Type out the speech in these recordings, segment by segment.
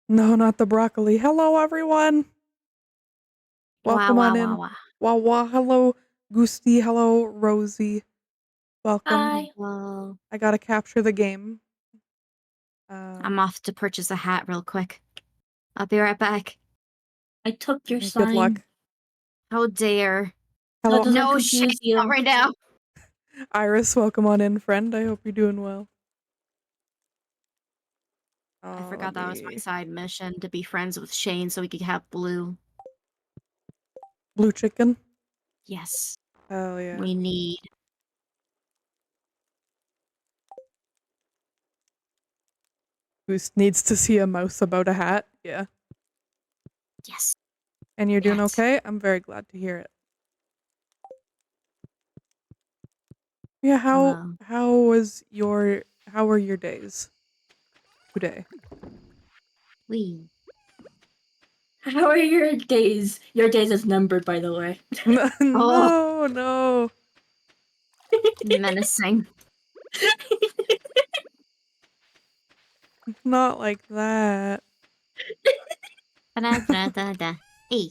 No, not the broccoli. Hello, everyone. Wow, Welcome on wow, wow, in. wow. Wow, wow. Hello, Goosty. Hello, Rosie. Welcome. Hi. Well, I gotta capture the game. I'm off to purchase a hat real quick. I'll be right back. I took your Good sign. luck. How dare. So Hello, it doesn't No confuse shit, you. not right now. Iris. Welcome on in, friend. I hope you're doing well. I forgot that was my side mission, to be friends with Shane so we could have Blue. Blue chicken. Yes, Hell yeah. we need. Goose needs to see a mouse about a hat. Yeah. Yes. And you're doing Yes. okay? I'm very glad to hear it. Yeah, Hello. how were your days today? We. How are your days? Your days is numbered, by the way. No. Menacing. Not like that. Da-da-da-da-da. Hey.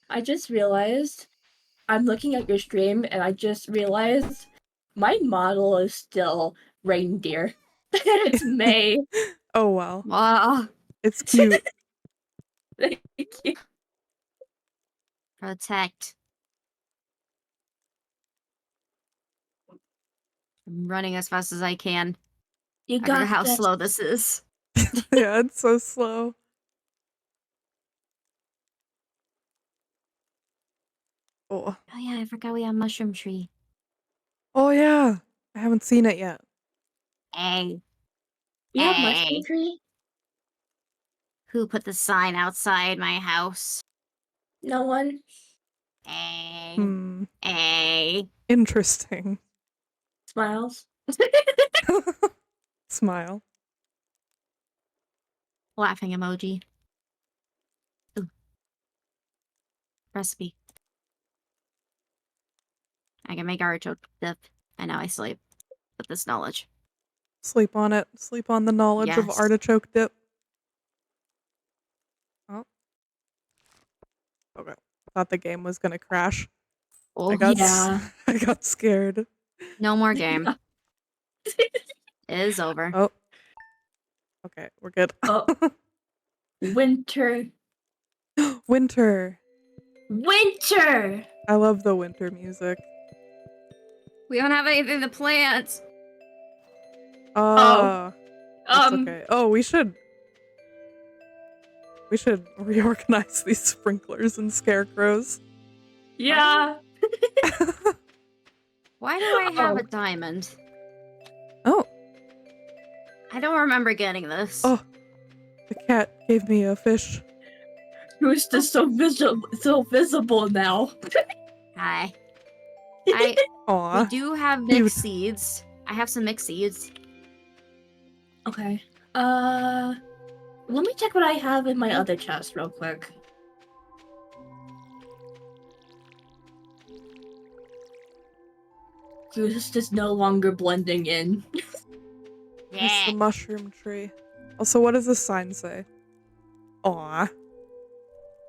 I just realized I'm looking at your stream and I just realized my model is still reindeer. It's May. Oh well. Wow. It's cute. Thank you. Protect. I'm running as fast as I can. You I forgot got how this. slow this is. Yeah, it's so slow. Oh. Oh yeah, I forgot we have Mushroom Tree. Oh yeah. I haven't seen it yet. Hey. You have Hey. mushroom tree? Who put the sign outside my house? No one. Hey. Hmm. Hey. Interesting. Smiles. Smile. Laughing emoji. Ooh. Recipe. I can make artichoke dip. I know I sleep with this knowledge. Sleep on it. Sleep on the knowledge of Yes. artichoke dip. Oh. Okay. Thought the game was gonna crash. Oh, I got yeah. I got scared. no more game. It is over. Oh. Okay, we're good. Oh. Winter. Winter. Winter! I love the winter music. We don't have anything to plant. That's okay. Oh, we should reorganize these sprinklers and scarecrows. Yeah. Why do I have a diamond? Oh. I don't remember getting this. Oh. The cat gave me a fish. Who's just so visible now? Hi. Aw. We do have mixed seeds. I have some mixed seeds. Okay. Let me check what I have in my other chest real quick. Goose is just no longer blending in. It's the mushroom tree. Also, what does this sign say? Aw.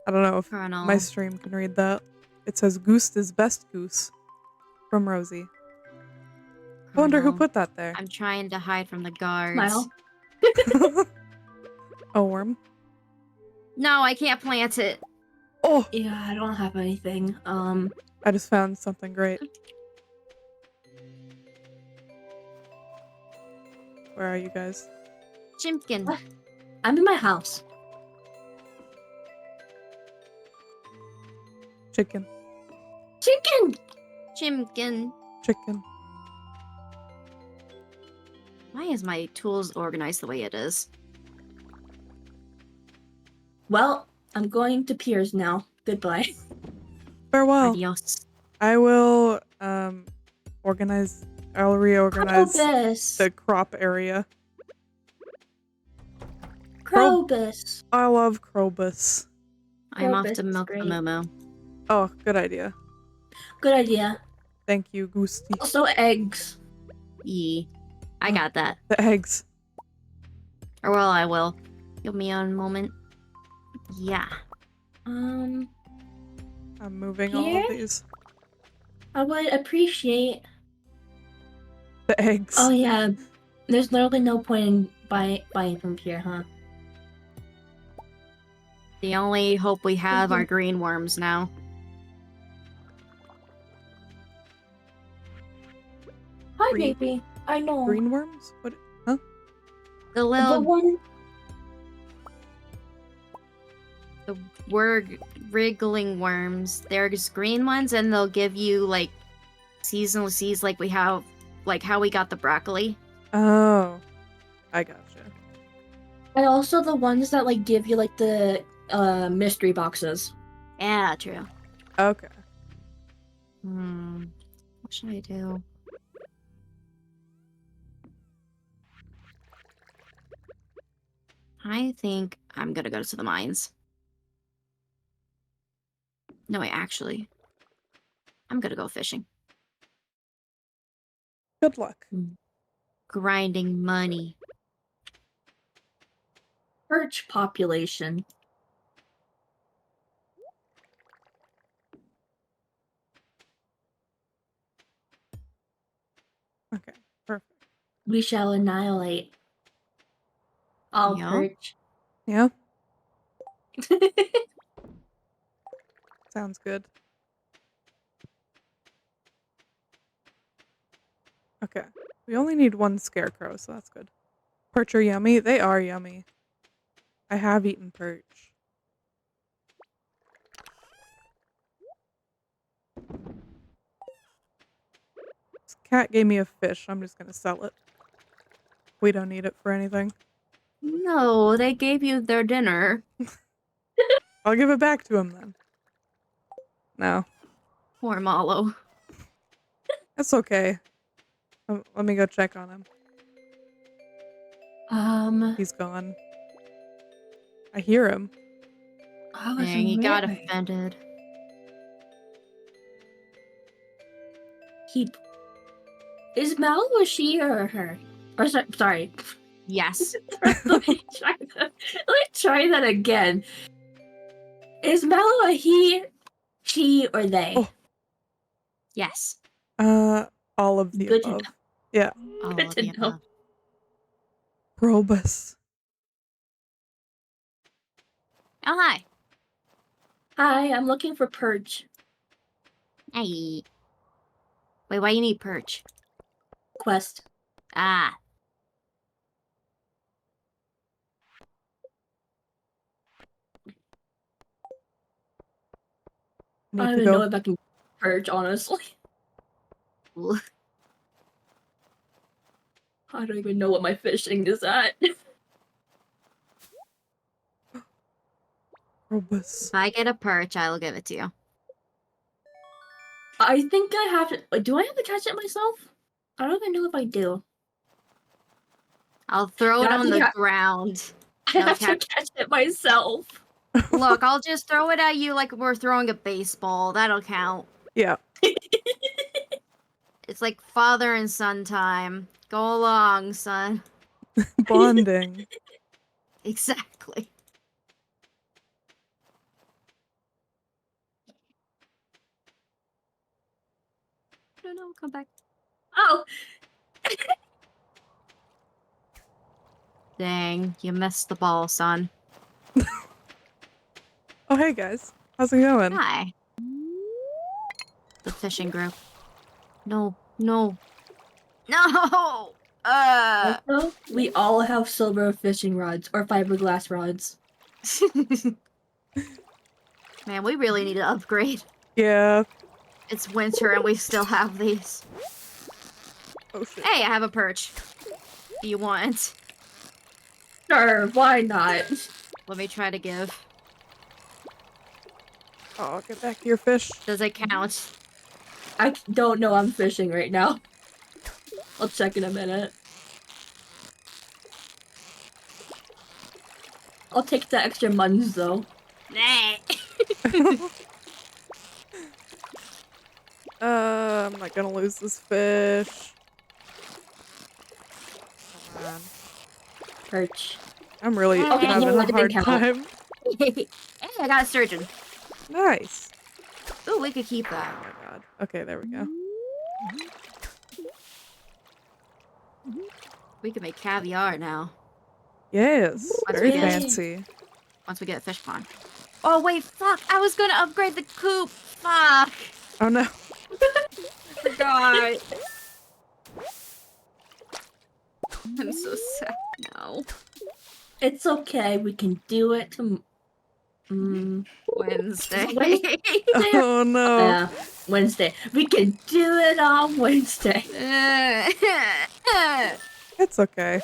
I don't know if Colonel. my stream can read that. It says Goose is best goose. From Rosie. I wonder who put that there. I'm trying to hide from the guards. Smile. A worm? No, I can't plant it. Oh! Yeah, I don't have anything. I just found something great. Where are you guys? Chimkin. What? I'm in my house. Chicken. Chicken! Chimkin. Chicken. Why is my tools organized the way it is? Well, I'm going to Piers now. Goodbye. Farewell. Adios. I will, I'll reorganize Krobus! the crop area. Krobus! I love Krobus. I'm off Krobus to is milk the great. Momo. Oh, good idea. Good idea. Thank you, Goosty. Also eggs. Yee. I got that. The eggs. Or well, I will. Give me a moment. Yeah. I'm moving all Here? of these. I would appreciate. The eggs. Oh yeah, there's literally no point in buying from here, huh? The only hope we have are green worms now. Hi, Green- baby. I know. Green worms? What? Huh? The The little one. the wriggling worms. There's green ones, and they'll give you like seasonal seeds, like we have, like how we got the broccoli. Oh, I gotcha. And also the ones that like give you like the mystery boxes. Yeah, true. Okay. What should I do? I think I'm gonna go to the mines. No, wait, actually, I'm gonna go fishing. Good luck. Grinding money. Perch population. Okay, perfect. We shall annihilate all Yeah. perch. Yeah, sounds good. Okay, we only need one scarecrow, so that's good. Perch are yummy? They are yummy. I have eaten perch. This cat gave me a fish. I'm just gonna sell it. We don't need it for anything. No, they gave you their dinner. I'll give it back to him then. No, Poor Mallow. that's okay. Let me go check on him. He's gone. I hear him. I was Dang, he got wondering. offended. Is Mal a she or a her? Or sorry. Yes. let me try that again. Is Mallow a he, she, or they? Oh. Yes. All of the Good to above. know. Yeah. All Good of to the know. above. Probus. Oh, hi. Hi, I'm looking for perch. Hey. Wait, why you need perch? Quest. Ah. I Need don't to even know go. if I can perch, honestly. I don't even know what my fishing is at. Probus. If I get a perch, I will give it to you. I think I have to. Do I have to catch it myself? I don't even know if I do. I'll throw it Yeah, I on think the ground. I No, have to catch it myself. Look, I'll just throw it at you like we're throwing a baseball. That'll count. Yeah. It's like father and son time. Go along, son. Bonding. Exactly. No, come back. Oh, Dang, you missed the ball, son. Oh, hey guys. How's it going? Hi. The fishing group. No, no. No! also, we all have silver fishing rods or fiberglass rods. Man, we really need to upgrade. Yeah. It's winter and we still have these. Oh shit. Hey, I have a perch. Do you want? Sure, why not? Let me try to give. Oh, get back to your fish. Does it count? I don't know I'm fishing right now. I'll check in a minute. I'll take the extra muns though. Nah. I'm not gonna lose this fish. Come on. Perch. I'm really Okay, having no, a it didn't hard count. time. Hey, I got a sturgeon. Nice. Ooh, we could keep Oh that. my god. Okay, there we go. We could make caviar now. Yes. Once Very we get fancy. once we get a fish pond. Oh wait, fuck! I was gonna upgrade the coop. Fuck! Oh no. I forgot. I'm so sad now. It's okay. We can do it Wednesday. Wednesday? Oh no. Yeah, Wednesday. We can do it on Wednesday. It's okay.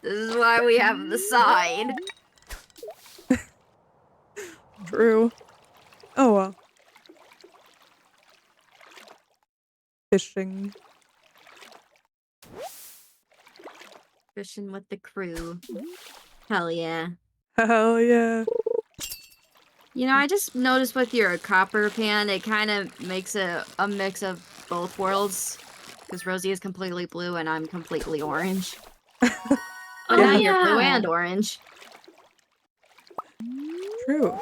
This is why we have the sign. True. Oh well. Fishing. Fishing with the crew. Hell yeah. Hell yeah. You know, I just noticed with your copper pan, it kind of makes a mix of both worlds. Because Rosie is completely blue and I'm completely orange. But now Oh, you're blue yeah. and orange. True.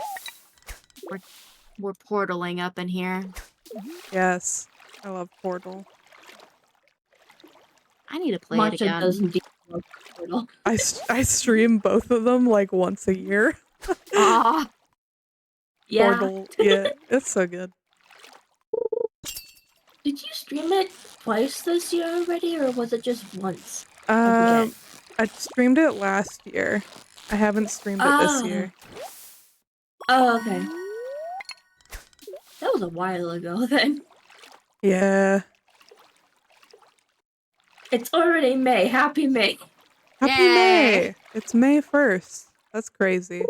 We're portaling up in here. Yes. I love Portal. I need to play it Matcha again. doesn't do Portal. I stream both of them like once a year. Aw. Yeah. Portal. Yeah, it's so good. Did you stream it twice this year already, or was it just once? I streamed it last year. I haven't streamed it this year. Oh, okay. That was a while ago then. Yeah. It's already May. Happy May. Happy Yay. May! It's May 1st. That's crazy.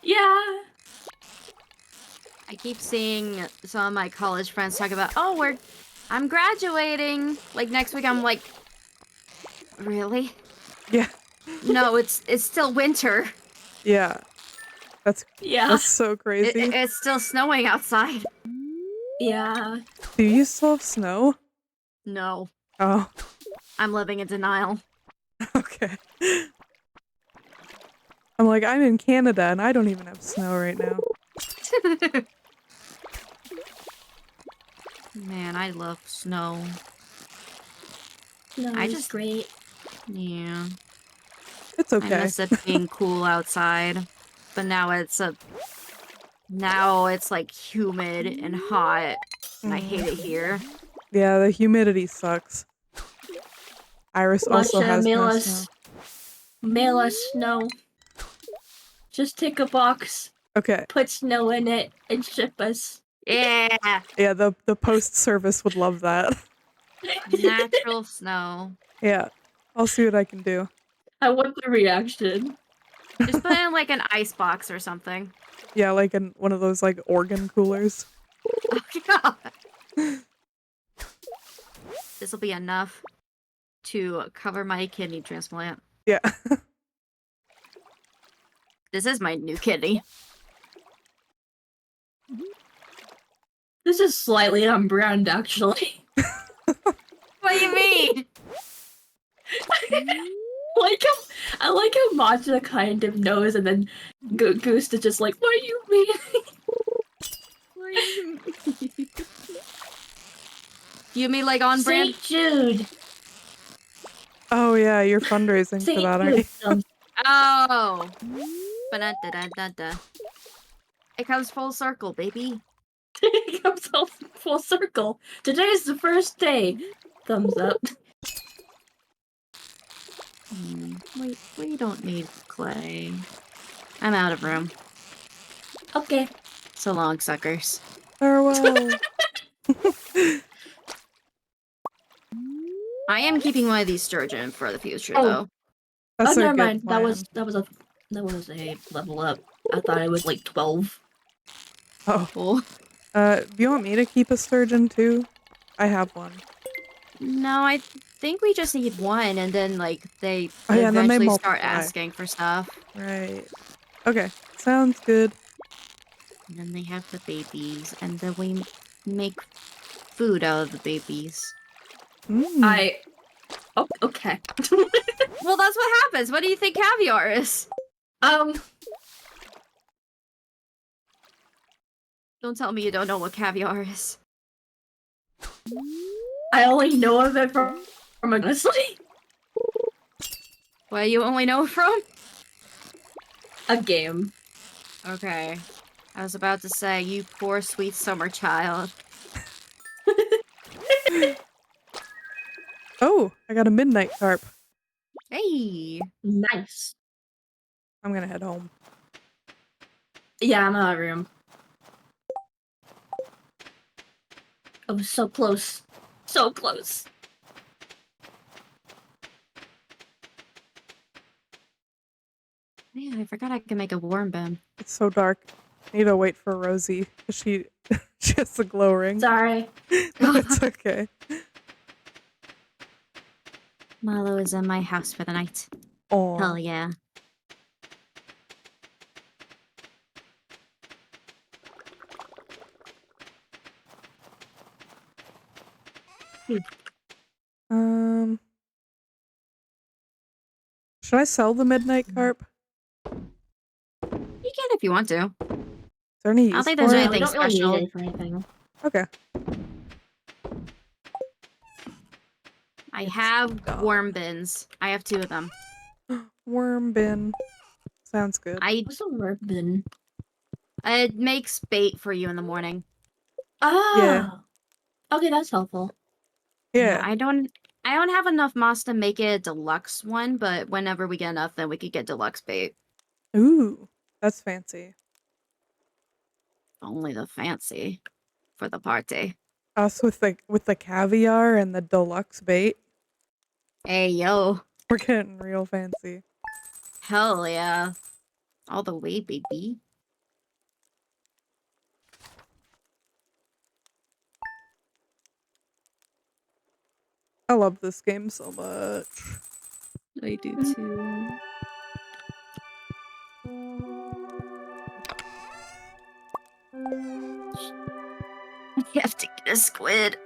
Yeah. I keep seeing some of my college friends talk about, oh, I'm graduating. Like next week, I'm like, really? Yeah. No, it's still winter. Yeah. That's so crazy. It's still snowing outside. Yeah. Do you still have snow? No, Oh, I'm living in denial. okay. I'm like, I'm in Canada and I don't even have snow right now. Man, I love snow. No, I it's just- great. Yeah. It's I okay. miss it being cool outside. But now it's like humid and hot. And I hate it here. Yeah, the humidity sucks. Iris also Matcha, has mail no us, snow. mail us snow. Just take a box, Okay. put snow in it, and ship us. Yeah. Yeah, the post service would love that. Natural snow. Yeah. I'll see what I can do. I want the reaction. Just put in like an ice box or something. Yeah, like in one of those like organ coolers. Oh god. This will be enough to cover my kidney transplant. Yeah. This is my new kidney. This is slightly on brand, actually. What do you mean? I like how Matcha kind of knows, and then Goose is just like, "What do you mean?" What do you mean? You mean like on brand? St. Jude. Oh yeah, you're fundraising for St. that, aren't you? Jude. Oh. Ba-da-da-da-da-da. It comes full circle, baby. It comes full circle. Today is the first day. Thumbs up. We don't need clay. I'm out of room. Okay. So long, suckers. Farewell. I am keeping one of these sturgeon for the future, Oh. though. That's a never good mind. plan. That was a level up. I thought it was like 12. Oh. Cool. Do you want me to keep a sturgeon too? I have one. No, I think we just need one, and then like they Oh, yeah, and then they eventually start multiply. asking for stuff. Right. Okay. Sounds good. And then they have the babies, and then we make food out of the babies. Mm. Oh, okay. Well, that's what happens. What do you think caviar is? Don't tell me you don't know what caviar is. I only know of it from honestly Where you only know from? a game. Okay. I was about to say, you poor sweet summer child. Oh, I got a midnight carp. Hey! Nice. I'm gonna head home. Yeah, I'm out of room. I was so close. So close. Man, I forgot I could make a warm bin. It's so dark. I need to wait for Rosie. She has a glow ring. Sorry. No, it's okay. Milo is in my house for the night. Oh, Hell yeah. should I sell the midnight carp? You can if you want to. Is there any I don't use think for there's it? Yeah, we anything don't really special. need it for anything. Okay. I It's have gone. worm bins. I have 2 of them. Worm bin. Sounds good. What's a word bin? It makes bait for you in the morning. Oh. Okay, that's helpful. Yeah. I don't have enough moss to make it a deluxe one, but whenever we get enough, then we could get deluxe bait. Ooh, that's fancy. Only the fancy for the party. Us with the caviar and the deluxe bait. Hey yo. We're getting real fancy. Hell yeah. All the way, baby. I love this game so much. I do too. You have to get a squid.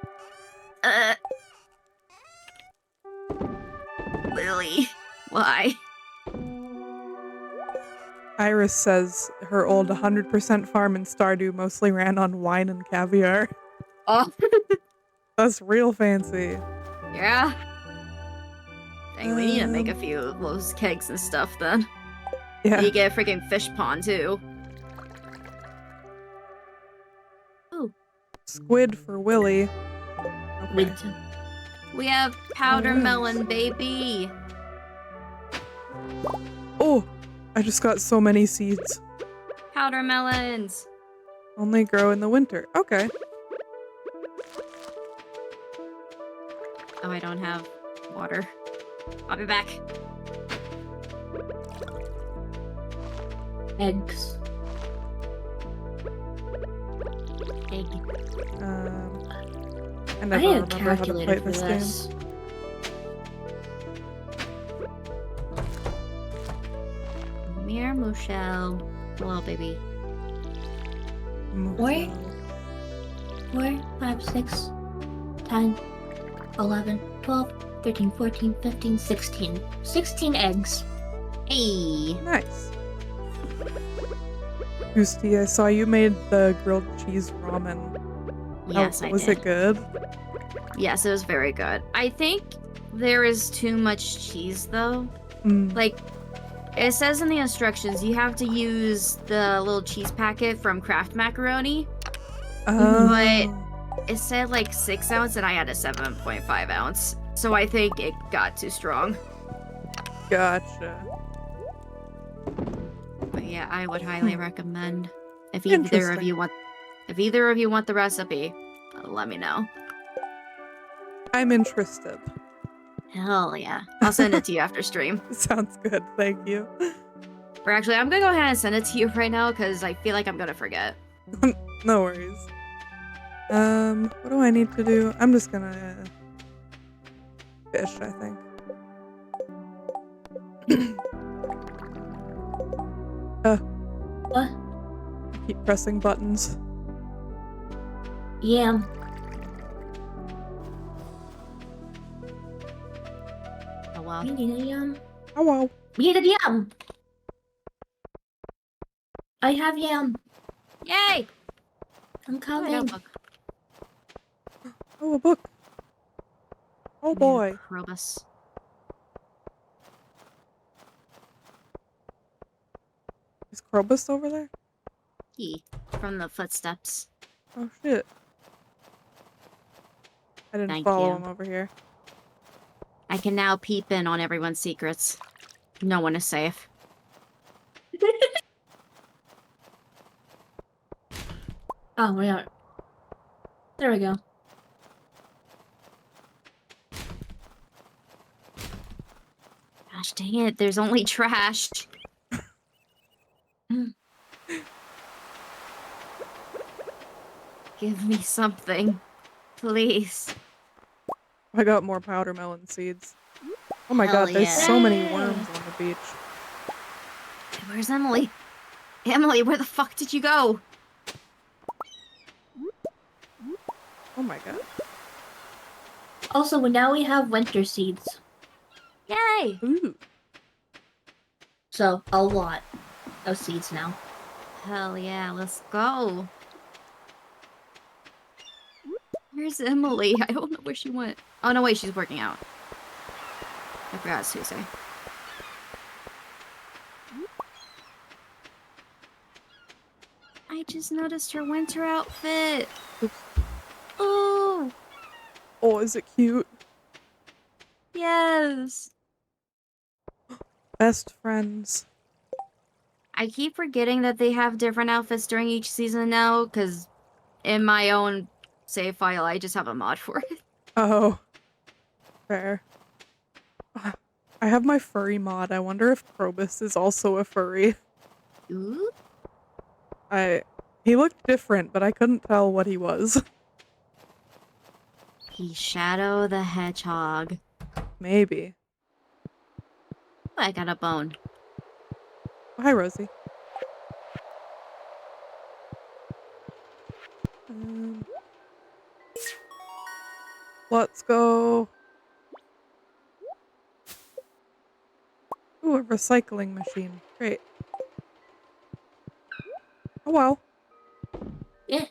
Lily. Why? Iris says her old 100% farm in Stardew mostly ran on wine and caviar. Oh. That's real fancy. Yeah. Dang, we need to make a few of those kegs and stuff then. Yeah. You get a freaking fish pond too. Ooh. Squid for Willy. Okay. We have powder Alright. melon, baby. Oh, I just got so many seeds. Powder melons. Only grow in the winter. Okay. Oh, I don't have water. I'll be back. Eggs. Egg. I I never need a remember how to play calculator for this this. game. Mere Michelle. Hello, baby. Wait. 4, 5, 6, 10, 11, 12, 13, 14, 15, 16. 16 eggs. Hey. Nice. Goosty, I saw you made the grilled cheese ramen. Yes, Oh, I was did. it good? Yes, it was very good. I think there is too much cheese, though. Mm. Like, it says in the instructions you have to use the little cheese packet from Kraft Macaroni. Oh. It said like 6 ounce and I had a 7.5 ounce. So I think it got too strong. Gotcha. But yeah, I would highly recommend if either of Interesting. you want the recipe, let me know. I'm interested. Hell yeah. I'll send it to you after stream. Sounds good. Thank you. Or actually, I'm gonna go ahead and send it to you right now because I feel like I'm gonna forget. No worries. What do I need to do? I'm just gonna fish, I think. What? Keep pressing buttons. Yeah. wow. We need a yam. Oh wow. We need a yam. I have yam. Yay! I'm Oh, I got a coming. book. Oh, a book. Oh Man, boy. Krobus. Is Krobus over there? He from the footsteps. Oh shit. I didn't Thank follow you. him over here. I can now peep in on everyone's secrets. No one is safe. Oh my god. There we go. Gosh dang it, there's only trash. Give me something. Please. I got more powder melon seeds. Oh my Hell god, there's yeah. so many Yay! worms on the beach. Where's Emily? Emily, where the fuck did you go? Oh my god. Also, now we have winter seeds. Yay! Ooh. So, a lot of seeds now. Hell yeah, let's go. Where's Emily? I don't know where she went. Oh no, wait, she's working out. I forgot it's Tuesday. I just noticed her winter outfit. Oops. Oh, Oh, is it cute? yes. Best friends. I keep forgetting that they have different outfits during each season now, because in my own save file, I just have a mod for it. Oh. Fair. I have my furry mod. I wonder if Krobus is also a furry. Ooh. He looked different, but I couldn't tell what he was. He's Shadow the Hedgehog. Maybe. I got a bone. Oh, hi, Rosie. Let's go. Ooh, a recycling machine. Great. Oh, wow. Yeah.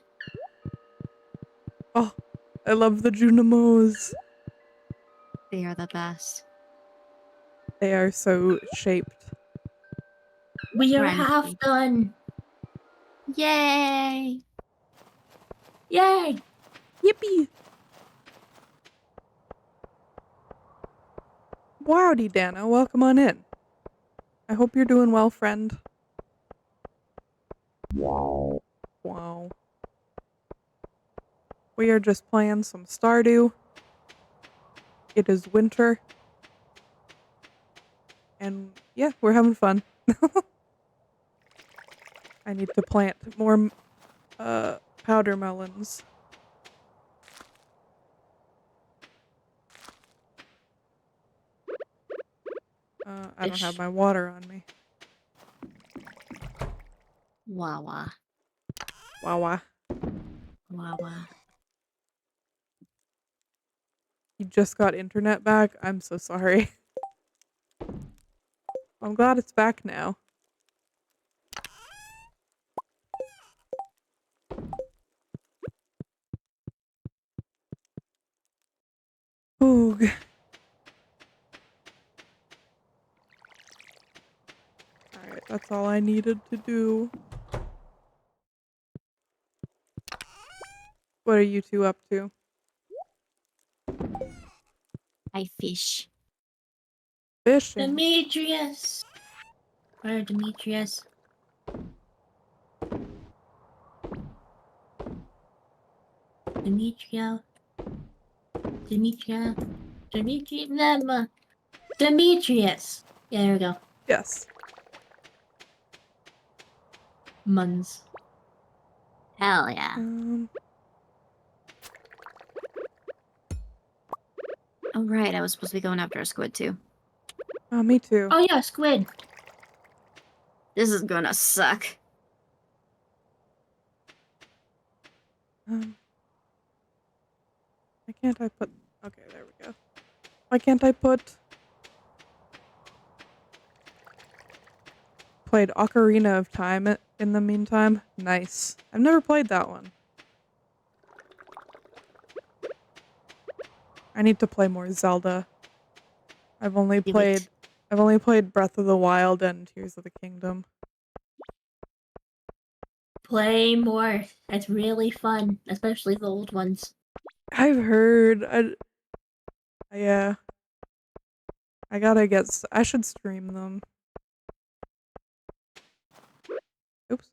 Oh, I love the Junimos. They are the best. They are so shaped. We are Rhyme half scheme. done. Yay! Yay! Yippee! Wowdy, Dana. Welcome on in. I hope you're doing well, friend. Wow. We are just playing some Stardew. It is winter. And yeah, we're having fun. I need to plant more powder melons. I don't have Fish. my water on me. Wawa. Wow. Wawa. You just got internet back? I'm so sorry. I'm glad it's back now. Oog. Alright, that's all I needed to do. What are you two up to? I fish. Fishing. Demetrius! Where Demetrius? Demetria. Demetria. Demetrius! Yeah, there we go. Yes. Muns. Hell yeah. Oh right, I was supposed to be going after a squid too. Oh, me too. Oh yeah, squid. This is gonna suck. Why can't I put... Okay, there we go. Why can't I put played Ocarina of Time in the meantime. Nice. I've never played that one. I need to play more Zelda. I've only Do played it. Breath of the Wild and Tears of the Kingdom. Play more. It's really fun, especially the old ones. I've heard. Yeah. I should stream them. Oops.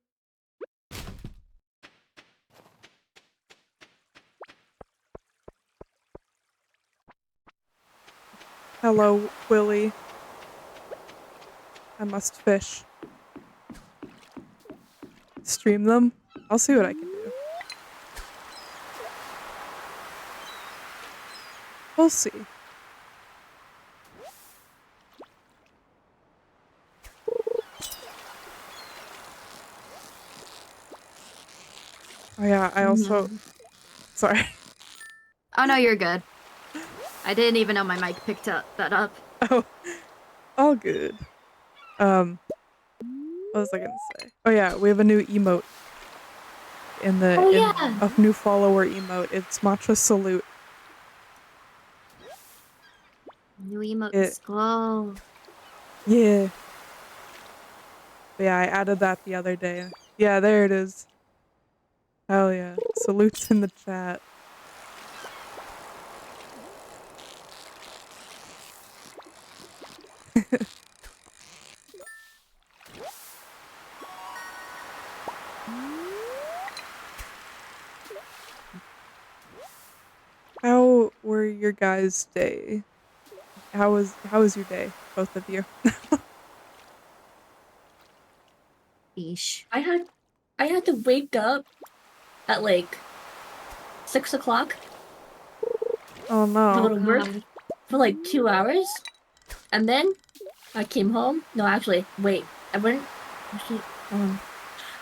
Hello, Willy. I must fish. Stream them? I'll see what I can do. We'll see. Oh yeah, I also... Sorry. Oh no, you're good. I didn't even know my mic picked that up. Oh, all good. What was I gonna say? Oh yeah, we have a new emote Oh yeah. a new follower emote. It's Matcha Salute. New emote It skull. Yeah. But yeah, I added that the other day. Yeah, there it is. Hell yeah. Salutes in the chat. How were your guys' day? How was your day, both of you? Yeesh. I had to wake up at like 6 o'clock Oh to no. go Oh to work god. for like 2 hours, and then I came home. No, actually, wait. I went. Actually,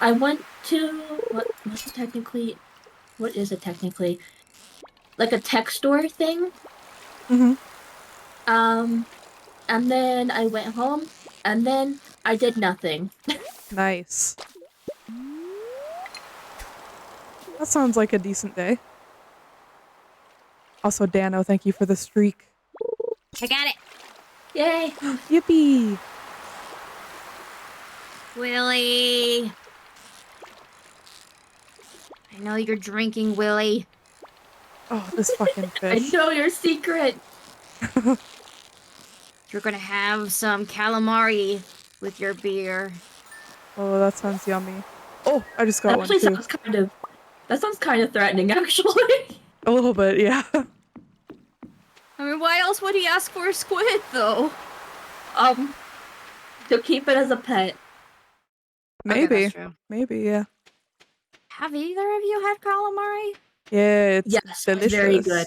I went to what's it technically? What is it technically? Like a tech store thing. Mm-hmm. Um, and then I went home, and then I did nothing. Nice. That sounds like a decent day. Also, Dano, thank you for the streak. I got it. Yay! Yippee! Willy. I know you're drinking, Willy. Oh, this fucking I fish. know your secret. You're gonna have some calamari with your beer. Oh, that sounds yummy. Oh, I just got That one actually too. sounds kind of threatening, actually. A little bit, yeah. I mean, why else would he ask for a squid, though? um, to keep it as a pet. Okay, Maybe. that's true. Maybe, yeah. Have either of you had calamari? Yeah, it's Yes, delicious. it's very good.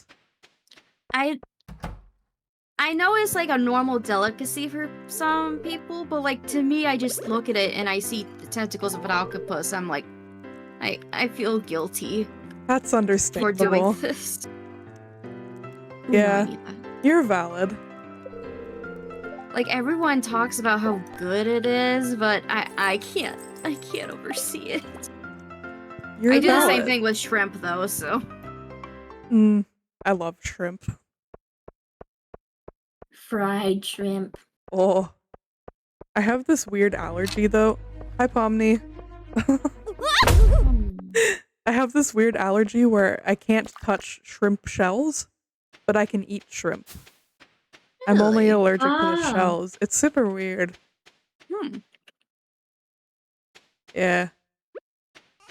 I know it's like a normal delicacy for some people, but like to me, I just look at it and I see the tentacles of an octopus. I'm like, I feel guilty That's for understandable. doing this. Yeah. No, You're valid. like everyone talks about how good it is, but I can't oversee it. You're I do valid. the same thing with shrimp though, so. I love shrimp. Fried shrimp. Oh. I have this weird allergy though. Hi, Pomni. I have this weird allergy where I can't touch shrimp shells, but I can eat shrimp. I'm only Really? allergic to the Ah. shells. It's super weird. Yeah.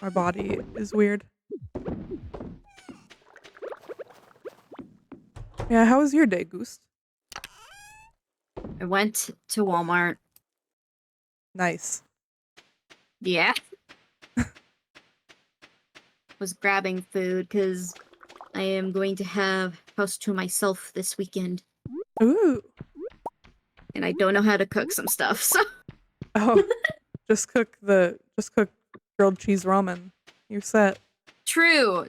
My body is weird. Yeah, how was your day, Goose? I went to Walmart. Nice. Yeah. Was grabbing food because I am going to have house to myself this weekend. Ooh. And I don't know how to cook some stuff, so. Oh, just cook grilled cheese ramen. You're set. True.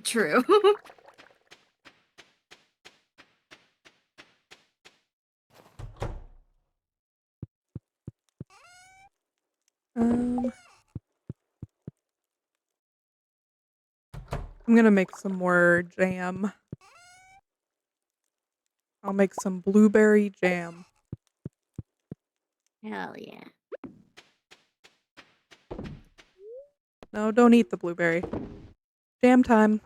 I'm gonna make some more jam. I'll make some blueberry jam. Hell yeah. No, don't eat the blueberry. Jam time.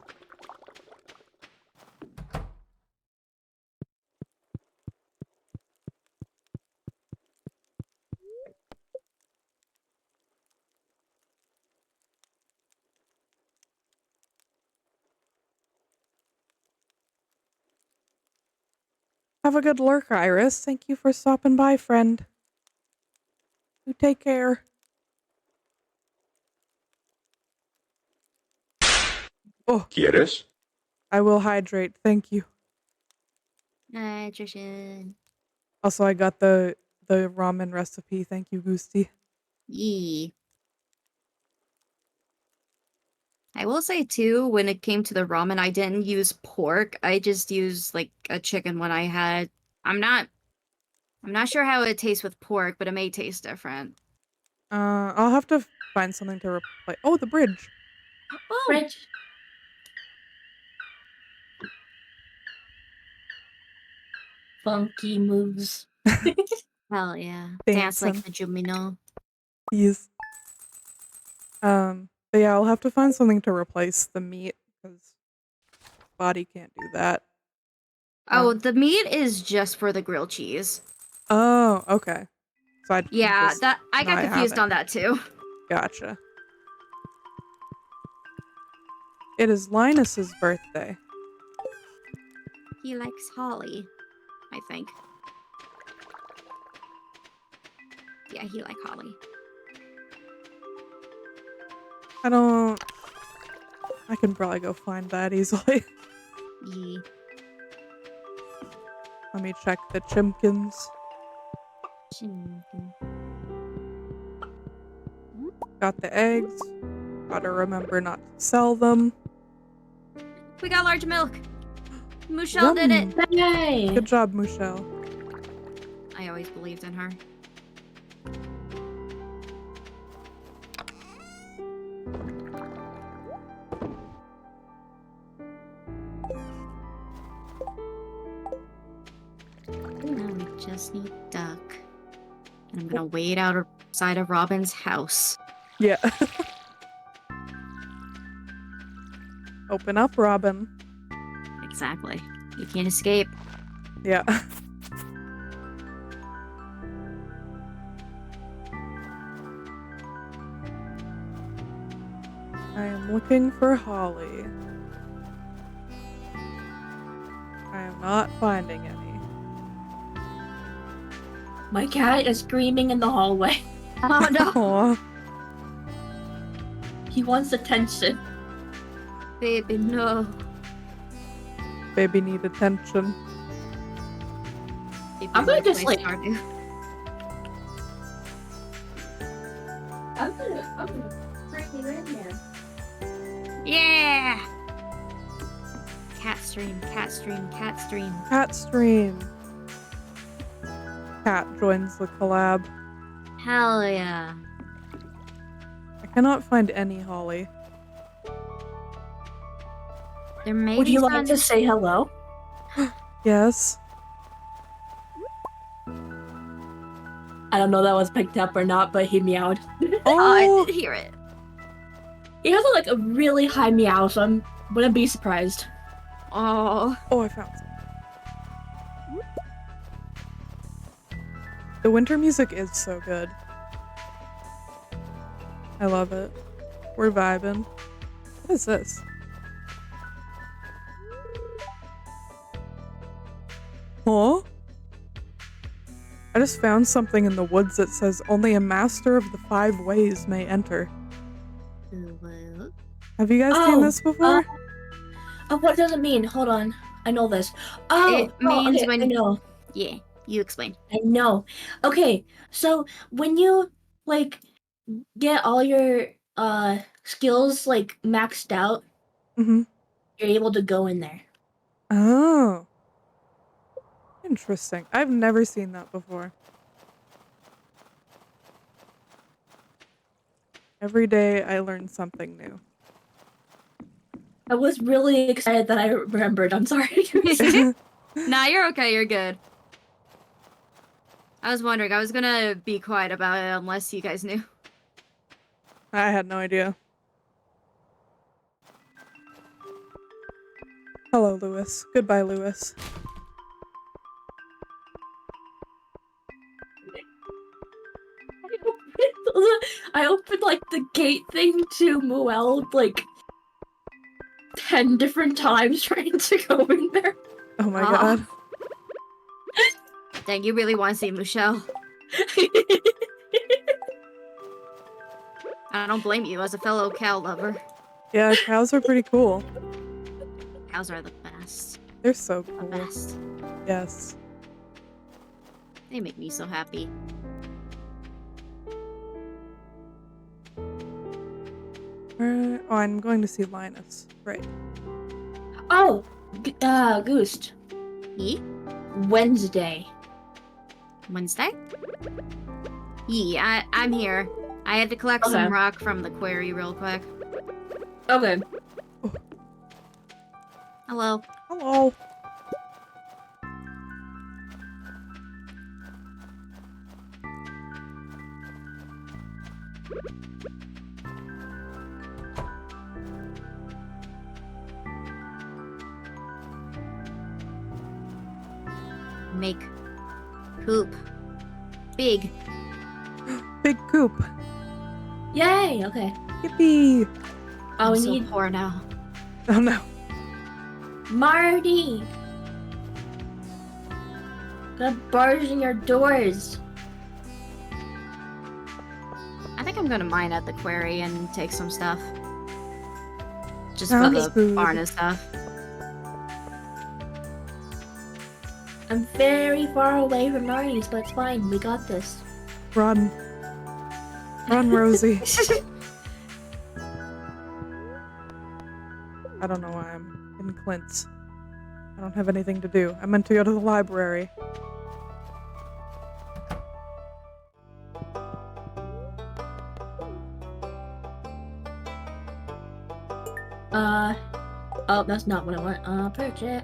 Have a good lurk, Iris. Thank you for stopping by, friend. You take care. Oh, ¿Quieres? I will hydrate. Thank you. Nutrition. Also, I got the ramen recipe. Thank you, Goosty. Yee. I will say too, when it came to the ramen, I didn't use pork. I just used like a chicken when I had. I'm not sure how it tastes with pork, but it may taste different. I'll have to find something to replace. Oh, the bridge. Oh, Bridge. Funky moves. hell yeah. Dance like Dancing. the Jumino. Yes. But yeah, I'll have to find something to replace the meat because body can't do that. Oh, the meat is just for the grilled cheese. Oh, okay. So I can Yeah, just that I got not have confused it. on that too. Gotcha. It is Linus's birthday. He likes holly, I think. Yeah, he likes holly. I can probably go find that easily. Yee. Let me check the chimkins. Got the eggs. Gotta remember not to sell them. We got large milk. Michelle did it. Yay! Good job, Michelle. I always believed in her. Now we just need duck. And I'm gonna wait outside of Robin's house. Yeah. Open up, Robin. Exactly. You can't escape. Yeah. I am looking for holly. I am not finding any. My cat is screaming in the hallway. Oh no, Aw, He wants attention. baby, no. baby need attention. Baby, I'm gonna wanna just, play like- Stardew. I'm gonna bring you in here. Yeah! Cat stream, cat stream, cat stream. Cat stream. Cat joins the collab. Hell yeah. I cannot find any holly. There may Would be you some... like to say hello? Yes. I don't know if that was picked up or not, but he meowed. Oh, I Oh, did hear it. He has like a really high meow, so I wouldn't be surprised. Oh. oh, I found some. The winter music is so good. I love it. We're vibing. What is this? Huh? I just found something in the woods that says only a master of the 5 ways may enter. Well, Have you guys seen this before? What does it mean? Hold on. I know this. Oh, It means okay, when- I know. yeah, you explain. I know. Okay, so when you like get all your skills like maxed out, Mm-hmm. you're able to go in there. Oh. Interesting. I've never seen that before. Every day I learn something new. I was really excited that I remembered. I'm sorry. Nah, you're okay. You're good. I was wondering. I was gonna be quiet about it unless you guys knew. I had no idea. Hello, Lewis. Goodbye, Lewis. I opened like the gate thing to Moelle like 10 different times trying to go in there. Oh my Oh. god. Dang, you really want to see Michelle. I don't blame you as a fellow cow lover. Yeah, cows are pretty cool. Cows are the best. They're so The cool. best. Yes. They make me so happy. Oh, I'm going to see Linus. Right. Oh, Goose. Ye? Wednesday. Wednesday? Yeah, I'm here. I had to collect some rock from the quarry real quick. Okay. Hello. Hello. Make poop big. Big coop. Yay, okay. Yippee. Oh, I'm we so need poor now. Oh no. Marty. Got bars in your doors. I think I'm gonna mine at the quarry and take some stuff. Just Sounds for the good. barn and stuff. I'm very far away from Marty's, but it's fine. We got this. Run. Run, Rosie. I don't know why I'm in Clint's. I don't have anything to do. I meant to go to the library. Oh, that's not what I want. Purchase.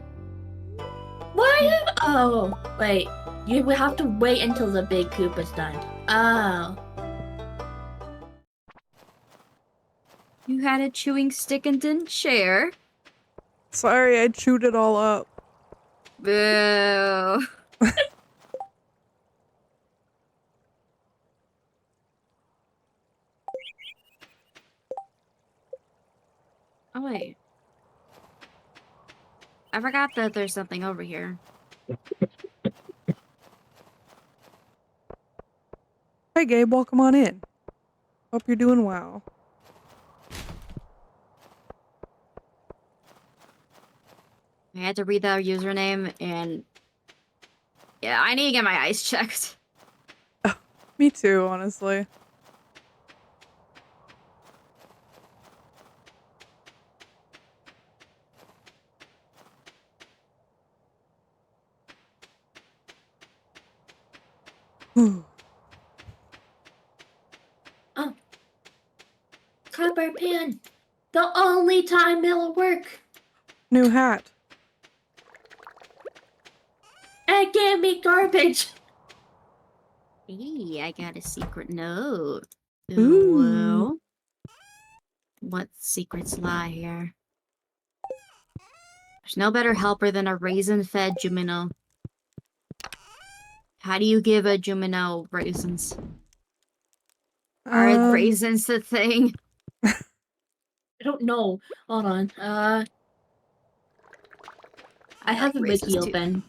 Why? Oh, wait. You will have to wait until the big coop is done. Oh. You had a chewing stick and didn't share. Sorry, I chewed it all up. Boo. Oh wait. I forgot that there's something over here. Hey Gabe, welcome on in. Hope you're doing well. I had to read that username and yeah, I need to get my eyes checked. Me too, honestly. Whew. Oh. Copper pan. The only time it'll work. New hat. And give me garbage. Hey, I got a secret note. Ooh. Well, what secrets lie here? There's no better helper than a raisin-fed Jumino. How do you give a Jumino raisins? Are raisins the thing? I don't know. Hold on. I have the wiki open.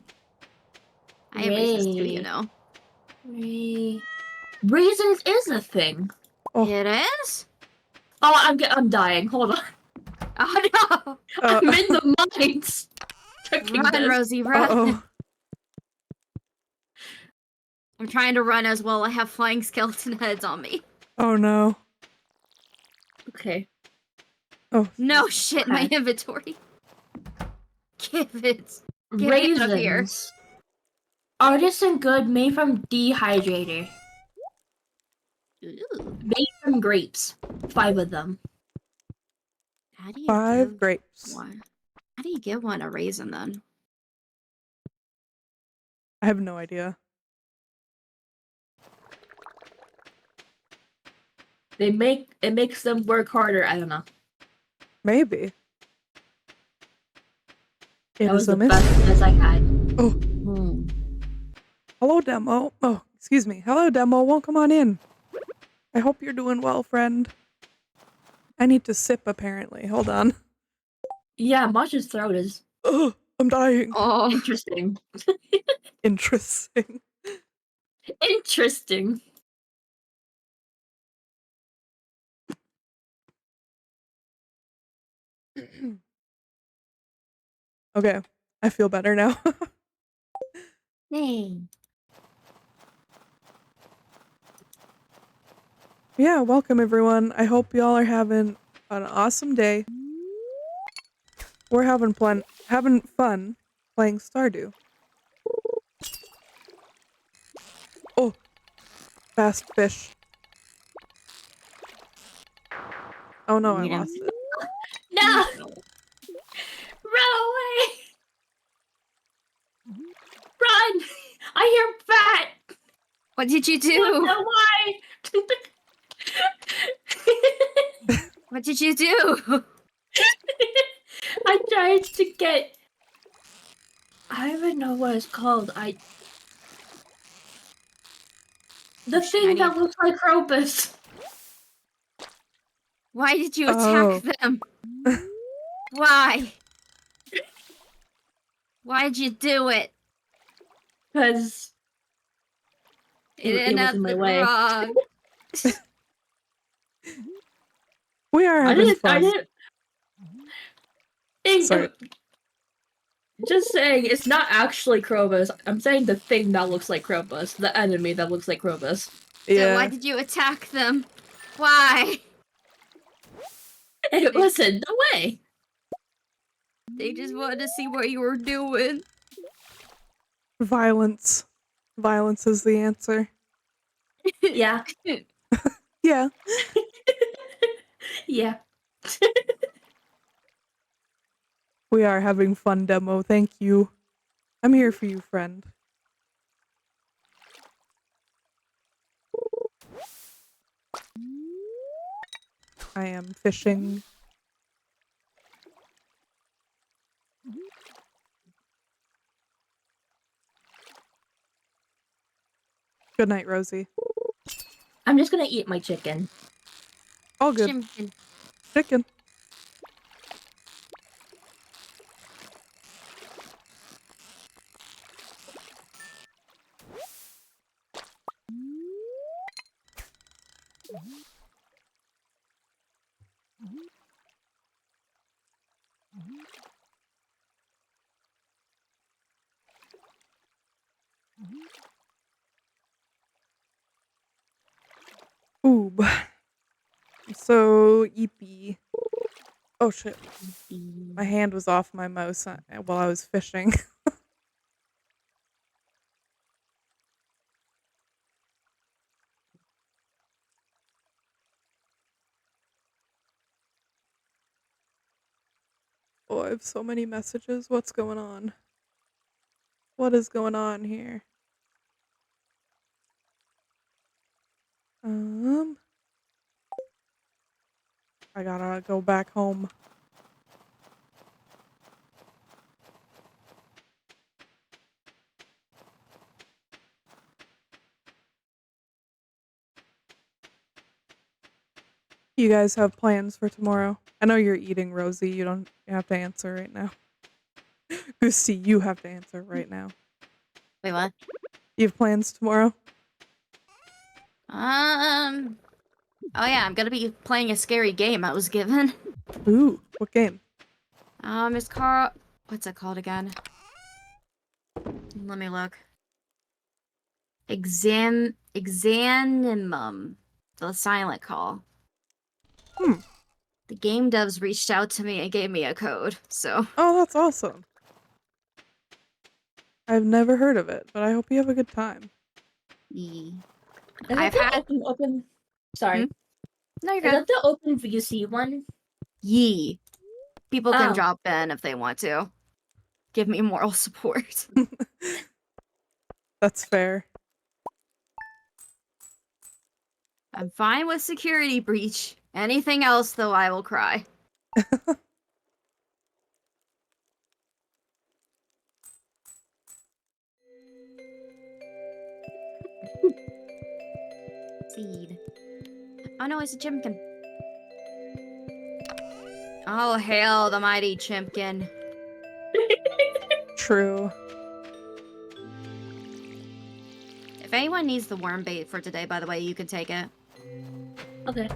I have raisins too, you know. Raisins is a thing. Oh. It is? Oh, I'm dying. Hold on. Oh no! I'm in the mines. Run, Rosie, run. Uh-oh. I'm trying to run as well. I have flying skeleton heads on me. Oh no. Okay. Oh. No shit, my inventory. Give it. Give it up here. Raisins. Artisan good made from dehydrator. Ooh. Made from grapes. 5 of them. How do you 5 give grapes. one? How do you give one a raisin then? I have no idea. It makes them work harder. I don't know. Maybe. It That is was a the best mystery. guess I had. Oh, Hmm. hello, Demo. Oh, excuse me. Hello, Demo. Welcome on in. I hope you're doing well, friend. I need to sip, apparently. Hold on. Yeah, Masha's throat is Oh, I'm dying. Oh. interesting. Interesting. Interesting. Okay, I feel better now. Hey. Yeah, welcome everyone. I hope y'all are having an awesome day. We're having fun playing Stardew. Oh, fast fish. Oh no, I Need 'em. lost it. No! Run away! Run! I hear fat! What did you I don't do? know why! What did you do? I tried to get... I don't even know what it's called. The Oh, thing shiny. that looks like Crocus. Why did you Oh. attack them? Why? Why'd you do it? Because It it did was in my nothing way. wrong. We are I having didn't... Sorry. Just saying, it's not actually Krobus. I'm saying the thing that looks like Krobus. The enemy that looks like Krobus. So why Yeah. did you attack them? Why? It was in the way. They just wanted to see what you were doing. Violence. Violence is the answer. Yeah. Yeah. Yeah. We are having fun, Demo. Thank you. I'm here for you, friend. I am fishing. Good night, Rosie. I'm just gonna eat my chicken. All good. Chimpkin. Chicken. Ooh. I'm so eepy. Oh shit. My hand was off my mouse while I was fishing. Oh, I have so many messages. What's going on? What is going on here? I gotta go back home. You guys have plans for tomorrow? I know you're eating, Rosie. You don't have to answer right now. Goosey, you have to answer right now. Wait, what? You have plans tomorrow? Oh yeah, I'm gonna be playing a scary game I was given. Ooh, what game? It's called... What's it called again? Let me look. Exanimum. The Silent Call. Hmm. The game devs reached out to me and gave me a code, so... Oh, that's awesome. I've never heard of it, but I hope you have a good time. Yeah. And I've I had... open Sorry. No, you're Is good. that the Open VC one? Yee. People can Oh. drop in if they want to. Give me moral support. That's fair. I'm fine with security breach. Anything else, though, I will cry. Seed. Oh no, it's a chimkin. Oh, hail the mighty chimkin. True. If anyone needs the worm bait for today, by the way, you can take it. Okay.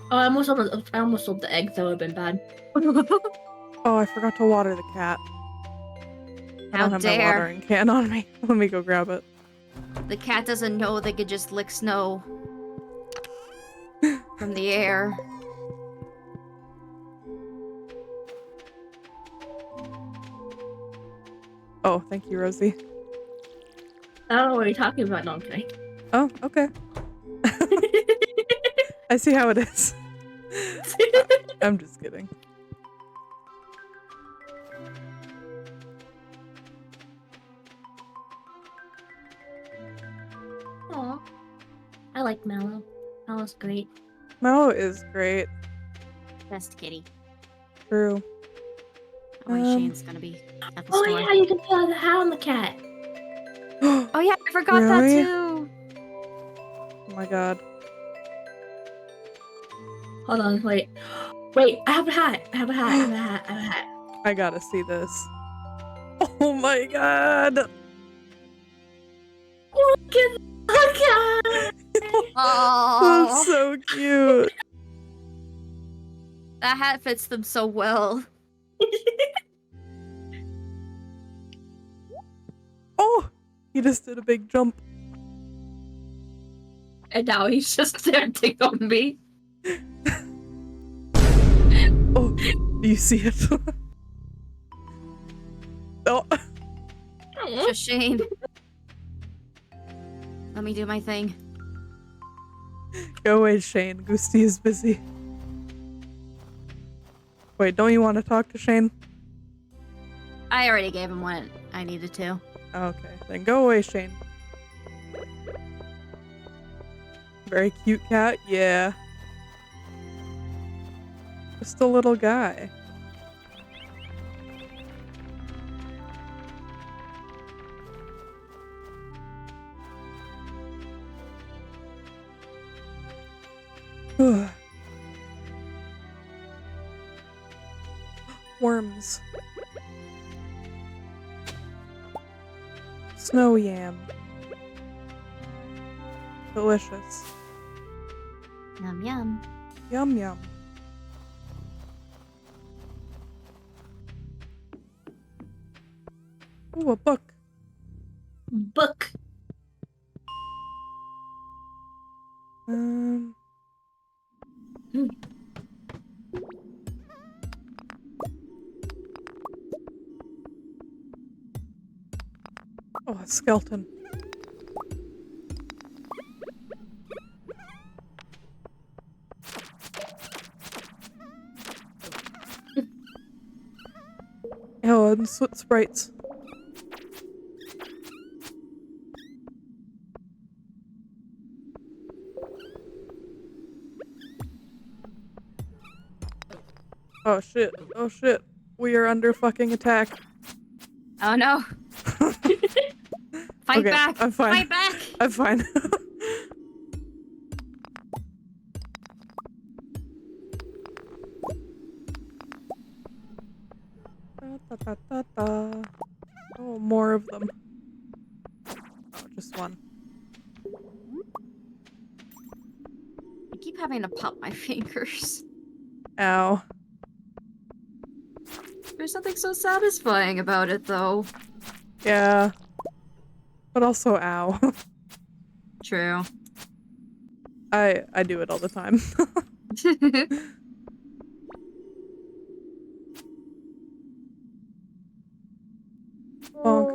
Oh, I almost sold the egg. That would have been bad. Oh, I forgot to water the cat. I How don't have my dare. watering can on me. Let me go grab it. The cat doesn't know they could just lick snow from the air. Oh, thank you, Rosie. I don't know what you're talking about. No, I'm kidding. Oh, okay. I see how it is. I'm just kidding. Aw. I like Mallow. Mallow's great. Mallow is great. Best kitty. True. Oh, wait, Shane's gonna be at the Oh store. yeah, you can put the hat on the cat. Oh yeah, I forgot that Really? too. Oh my god. Hold on, wait. Wait, I have a hat. I have a hat. I have a hat. I have a hat. I gotta see this. Oh my god! Look at the cat. Oh, That's so cute. that hat fits them so well. Oh! He just did a big jump. And now he's just staring on me. Oh, do you see it? Oh, Just Shane. Let me do my thing. go away, Shane. Goosty is busy. Wait, don't you want to talk to Shane? I already gave him what I needed to. Okay, then go away, Shane. Very cute cat, yeah. Just a little guy. Worms. Snow yam. Delicious. Yum yum. Yum yum. Ooh, a book. Book. Um. Oh, a skeleton. Oh, and sprites. Oh shit. Oh shit. We are under fucking attack. Oh no. Fight Okay, back. I'm fine. Fight back. I'm fine. Oh, more of them. Oh, just one. I keep having to pop my fingers. Ow. There's something so satisfying about it, though. Yeah. But also ow. True. I do it all the time. Bonk.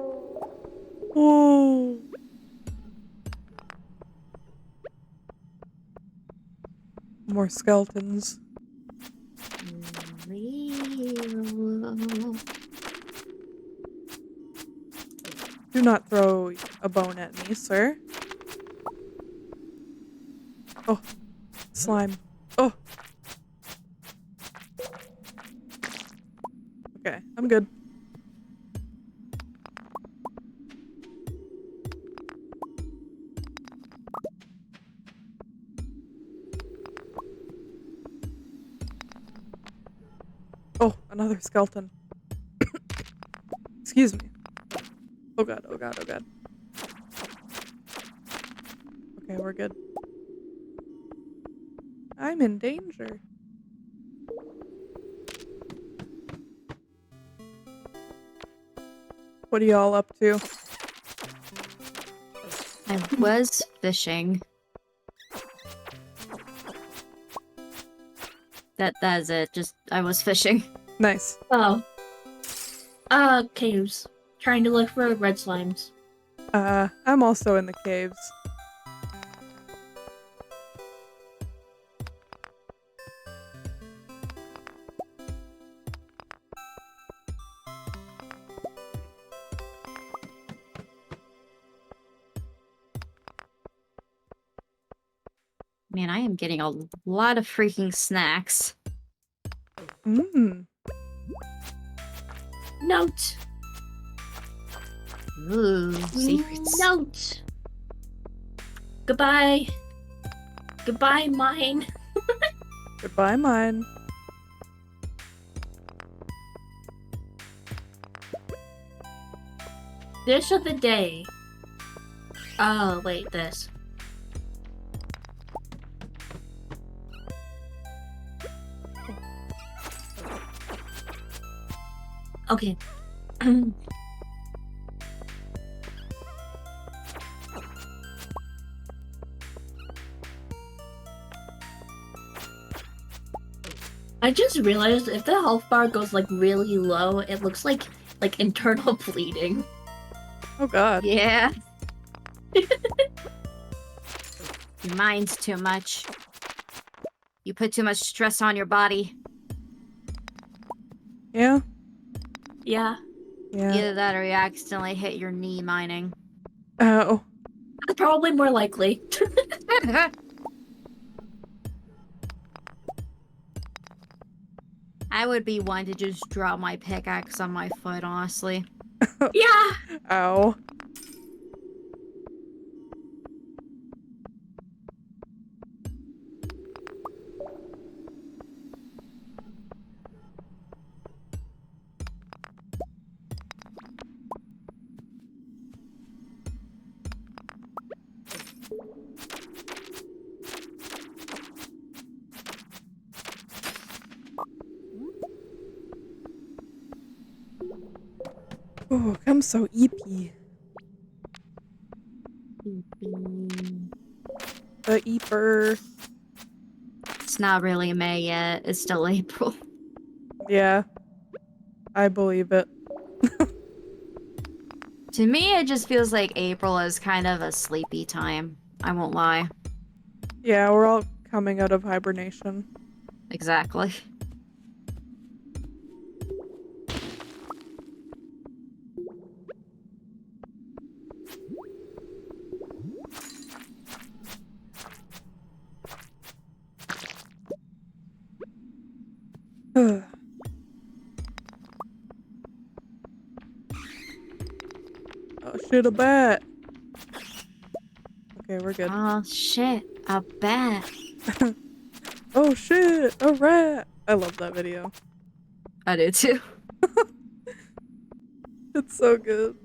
Ooh. More skeletons. Do not throw a bone at me, sir. Oh, slime. Oh. Okay, I'm good. Oh, another skeleton. Excuse me. Oh god, oh god, oh god. Okay, we're good. I'm in danger. What are y'all up to? I was fishing. That's it. Just I was fishing. Nice. Oh. Caves. Trying to look for red slimes. I'm also in the caves. Man, I am getting a lot of freaking snacks. Mmm. Note! Ooh, secrets. Note! Goodbye. Goodbye, mine. Goodbye, mine. Dish of the day. Oh, wait, this. Okay. I just realized if the health bar goes like really low, it looks like internal bleeding. Oh god. Yeah. Your mind's too much. You put too much stress on your body. Yeah? Yeah. Yeah. Either that or you accidentally hit your knee mining. Oh. That's probably more likely. I would be one to just drop my pickaxe on my foot, honestly. Yeah. Ow. Oh, I'm so eepy. The eeper. It's not really May yet. It's still April. Yeah. I believe it. To me, it just feels like April is kind of a sleepy time. I won't lie. Yeah, we're all coming out of hibernation. Exactly. Oh shit, a bat. Okay, we're good. Oh shit, a bat. Oh shit, a rat. I love that video. I do too. It's so good.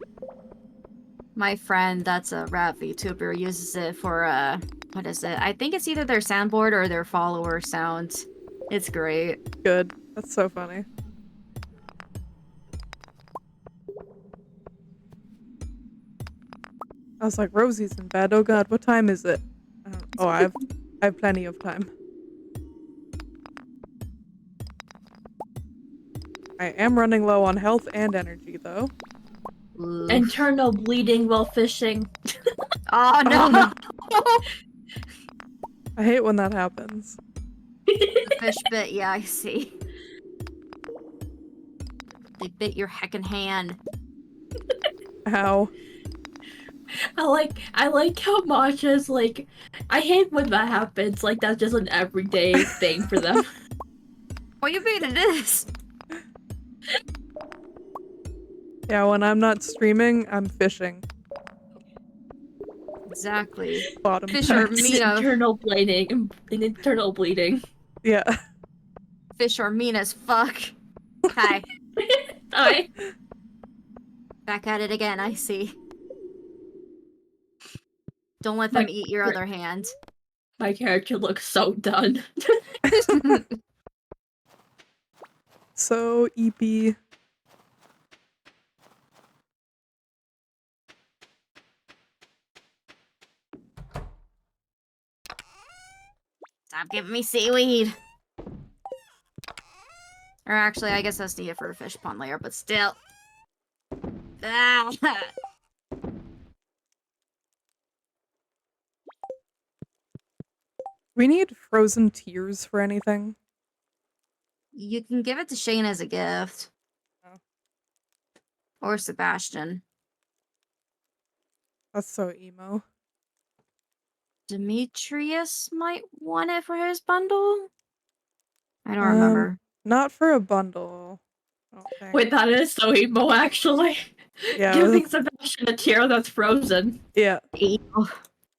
My friend that's a rat VTuber uses it for what is it? I think it's either their soundboard or their follower sounds. It's great. Good. That's so funny. I was like, Rosie's in bed. Oh god, what time is it? Oh, I have plenty of time. I am running low on health and energy though. Oof. Internal bleeding while fishing. Oh no! Oh, no. I hate when that happens. The fish bit, yeah, I see. They bit your heckin' hand. Ow. I like how Masha's like, I hate when that happens. Like that's just an everyday thing for them. What you mean it is? Yeah, when I'm not streaming, I'm fishing. Exactly. Bottom Fish are text. mean of Internal bleeding and internal bleeding. Yeah. fish are mean as fuck. Hi. I Back at it again, I see. Don't let My them eat your other hand. my character looks so done. So eepy. Stop giving me seaweed. Or actually, I guess that's needed for a fish pond layer, but still. Ah. We need frozen tears for anything. You can give it to Shane as a gift. Oh. Or Sebastian. That's so emo. Demetrius might want it for his bundle? I don't remember. Not for a bundle. I don't think. Wait, that is so emo actually. Yeah. Giving Sebastian a tear that's frozen. Yeah. Emo.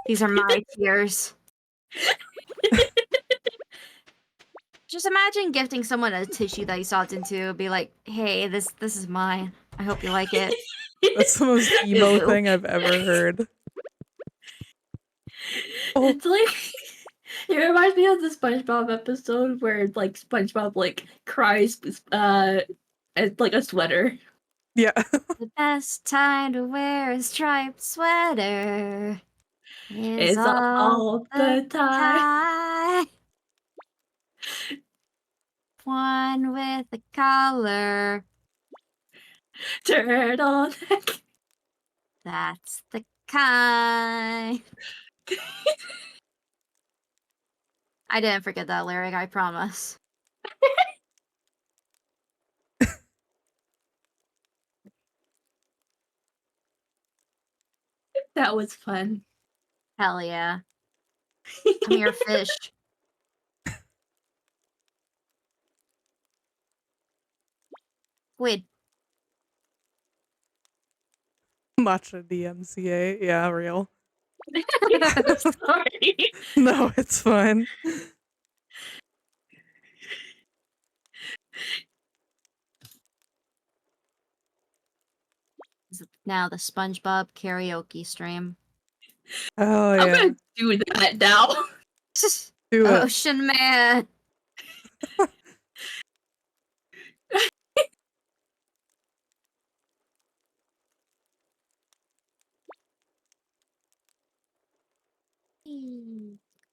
These are my tears. Just imagine gifting someone a tissue that you sobbed into. Be like, hey, this is mine. I hope you like it. That's the most emo Ew. thing I've ever heard. Oh. It's like it reminds me of the SpongeBob episode where like SpongeBob like cries at like a sweater. Yeah. The best time to wear a striped sweater is It's all the time. time. One with a collar. Turtleneck. That's the kind. I didn't forget that lyric, I promise. That was fun. Hell yeah. Come here, fish. Squid. Matcha DMCA. Yeah, real. Sorry. No, it's fine. This is now the SpongeBob karaoke stream. Oh I'm yeah. gonna do that now. Do it. Ocean Man.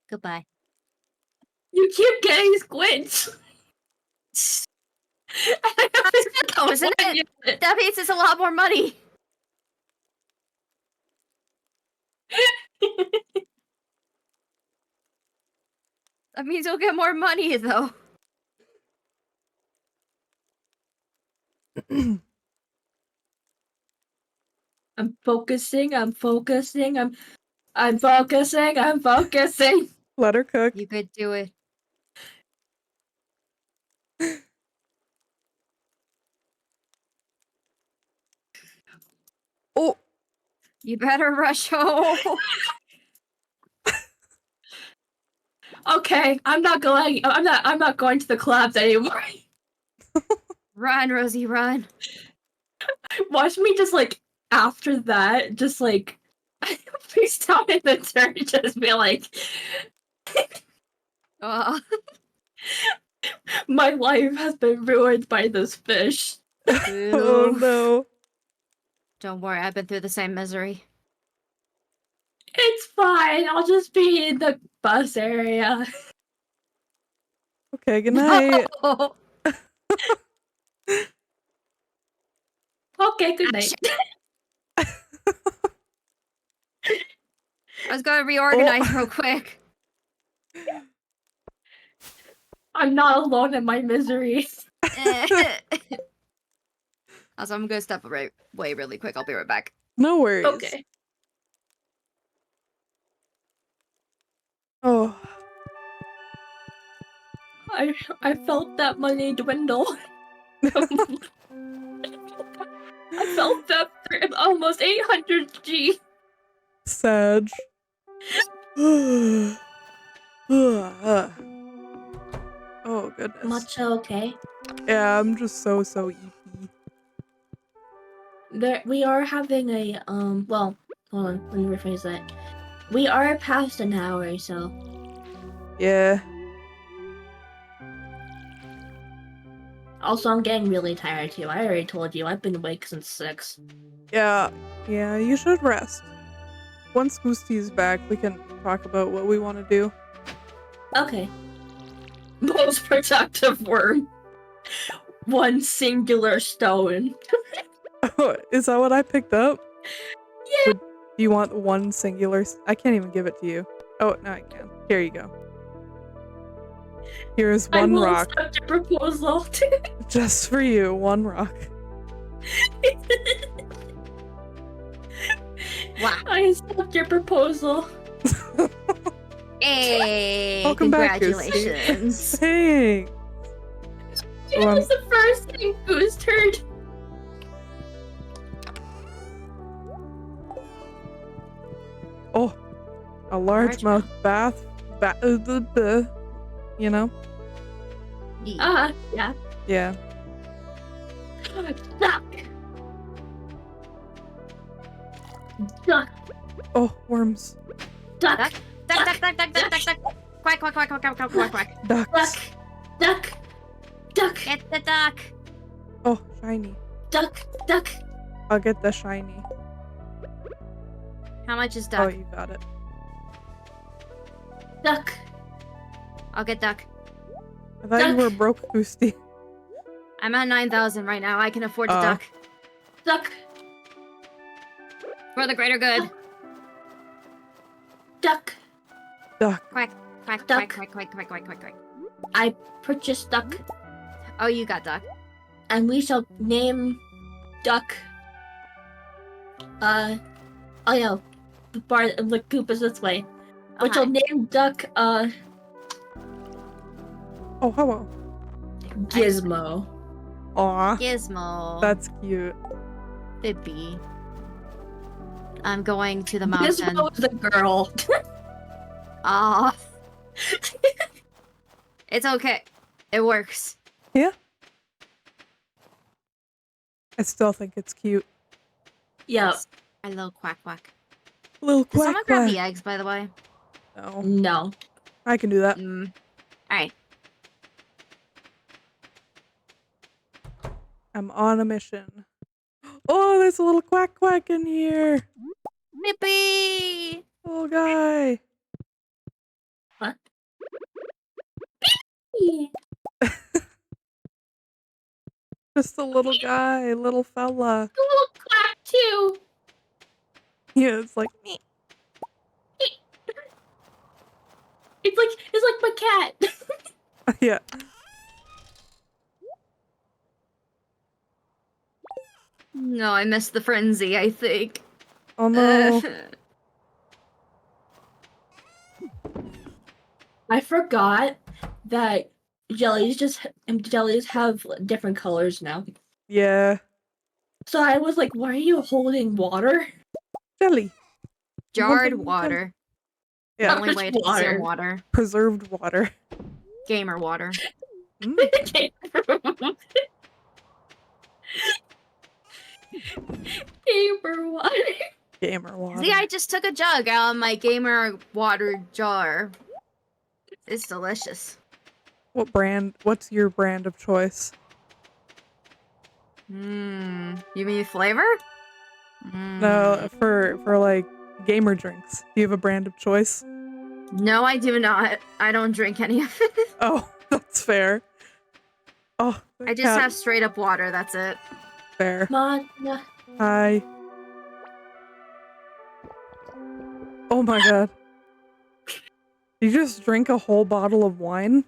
Goodbye. You keep getting squids. Oh, isn't it? That means it's a lot more money. That means you'll get more money, though. I'm focusing, I'm focusing, I'm focusing, I'm focusing. Let her cook. You could do it. Oh. You better rush home. Okay, I'm not going to the collabs anymore. Run, Rosie, run. Watch me just like after that, just like face down in the dirt, just be like my life has been ruined by this fish. Oh no. Don't worry, I've been through the same misery. It's fine, I'll just be in the bus area. Okay, good night. No. Okay, good night. Let's go reorganize real quick. I'm not alone in my misery. Also, I'm gonna step away really quick. I'll be right back. No worries. Okay. Oh. I felt that money dwindle. I felt that almost 800 G. Sad. Oh goodness. Matcha, okay. Yeah, I'm just so EP. We are having a well, hold on, let me rephrase that. We are past an hour, so Yeah. also I'm getting really tired too. I already told you I've been awake since 6. Yeah. Yeah, you should rest. Once Goosty's back, we can talk about what we want to do. Okay. Most productive worm. One singular stone. Oh, is that what I picked up? Yeah. Do you want one singular? I can't even give it to you. Oh, no, I can. Here you go. Here's I one will rock. accept your proposal. Just for you, one rock. Wow. I accept your proposal. Hey, Welcome back, congratulations. Thanks. It was the first thing Goose heard. Oh, a largemouth bath. You know? Yeah. Yeah. Duck. Duck. Oh, worms. Duck. Duck. Duck, duck, duck, duck, duck, duck, duck. Quack, quack, quack, quack, quack, quack, quack, quack. Ducks. Duck. Duck. Duck. Get the duck. Oh, shiny. Duck. Duck. I'll get the shiny. How much is Oh, duck? you got it. Duck. I'll get duck. I thought you were broke, Goosty. I'm at 9,000 right now. I can afford to Oh. duck. Duck. For the greater good. Duck. Duck. Quack, quack, Duck. quack, quack, quack, quack, quack, quack. I purchased duck, Oh, you got duck. and we shall name duck. Oh yeah, the bar the coop is this way. Oh, Which I'll hi. name duck Oh, hello. Gizmo. Aw. Gizmo. That's cute. Bippy. I'm going to the mountain. Gizmo is a girl. Oh. It's okay. It works. Yeah. I still think it's cute. Yeah. I love quack quack. Little Did quack someone grab quack. the eggs, by the way? No, No. I can do that. Alright. I'm on a mission. Oh, there's a little quack quack in here. Bippy! Little guy. What? Just a little guy, little fella. The little quack too. Yeah, it's like me. It's like my cat. Yeah. No, I missed the frenzy, I think. Oh no. I forgot that jellies have different colors now. Yeah. So I was like, why are you holding water? Jelly. Jarred Holding water. The Yeah. only way to Water. consume water. Preserved water. Gamer water. Mm. Paper water. Gamer water. See, I just took a jug out of my gamer water jar. It's delicious. What brand? What's your brand of choice? You mean flavor? No, for like gamer drinks. Do you have a brand of choice? No, I do not. I don't drink any of it. Oh, that's fair. Oh, the I just cat. have straight up water, that's it. Fair. Mana. Hi. Oh my god. You just drink a whole bottle of wine?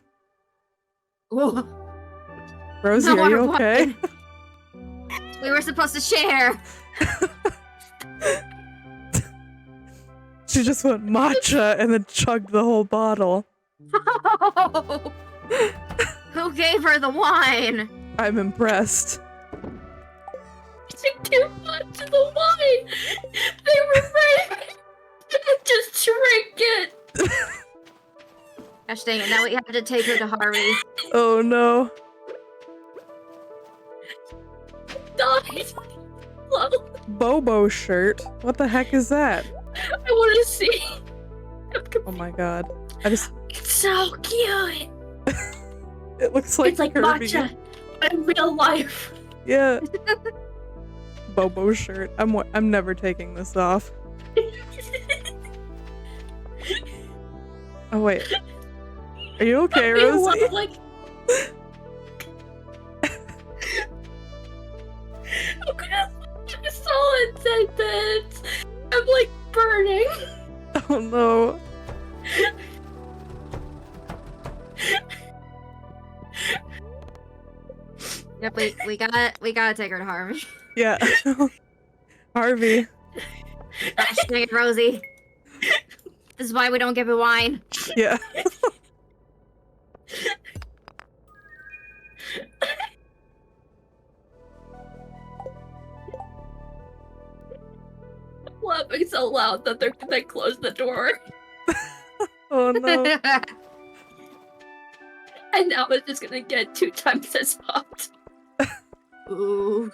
Ooh, Rosie, no are you more okay? wine. We were supposed to share. She just went matcha and then chugged the whole bottle. Who gave her the wine? I'm impressed. Drink too much of the wine. They were ready to just drink it. Gosh dang it, now we have to take her to Harvey. Oh no. Died. Bobo shirt? What the heck is that? I want to see. Oh my god. I just... It's so cute. It looks like It's like Kirby. matcha in real life. Yeah. Bobo shirt. I'm never taking this off. Oh wait. Are you okay, Rosie? Like... I'm gonna a solid sentence. I'm like burning. Oh no. Yep, we gotta take her to Harvey. Yeah. Harvey. Gosh dang it, Rosie. This is why we don't give her wine. Yeah. I'm laughing so loud that they closed the door. Oh no. And now it's just gonna get 2 times as hot. Ooh.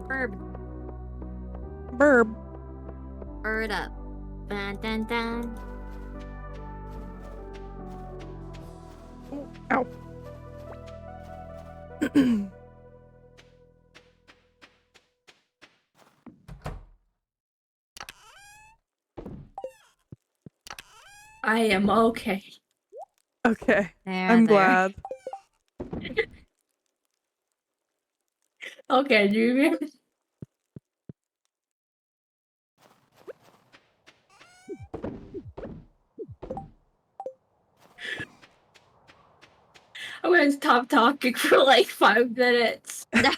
Bird. Burb. Bird up. Dun dun dun. Ow. I am okay. Okay. There, I'm there. glad. Okay, Junior. I'm gonna stop talking for like 5 minutes. No.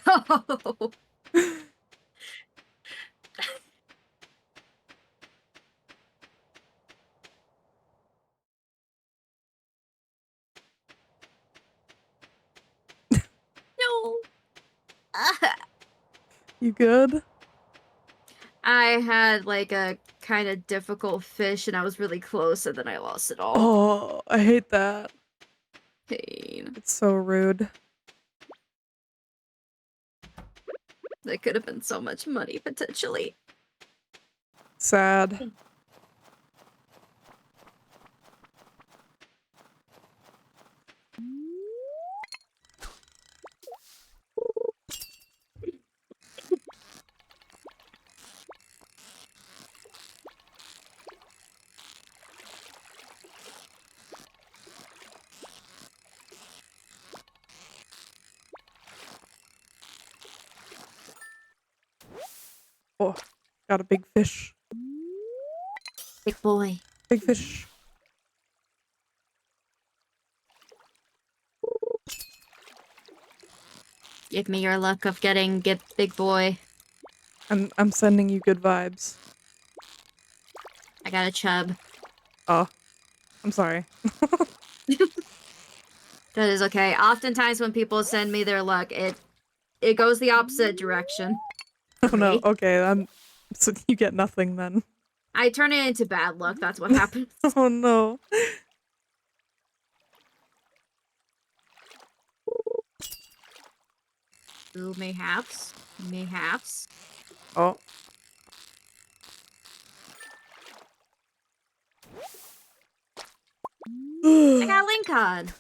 No. You good? I had like a kind of difficult fish and I was really close and then I lost it all. Oh, I hate that. Pain. It's so rude. That could have been so much money potentially. Sad. Oh, got a big fish. Big boy. Big fish. Give me your luck of getting big boy. I'm sending you good vibes. I got a chub. Oh, I'm sorry. That is okay. Oftentimes when people send me their luck, it goes the opposite direction. Oh for no. me. Okay, so you get nothing then. I turn it into bad luck. That's what happens. Oh no. Ooh, mayhaps. Mayhaps. Oh. I got a Lincoln.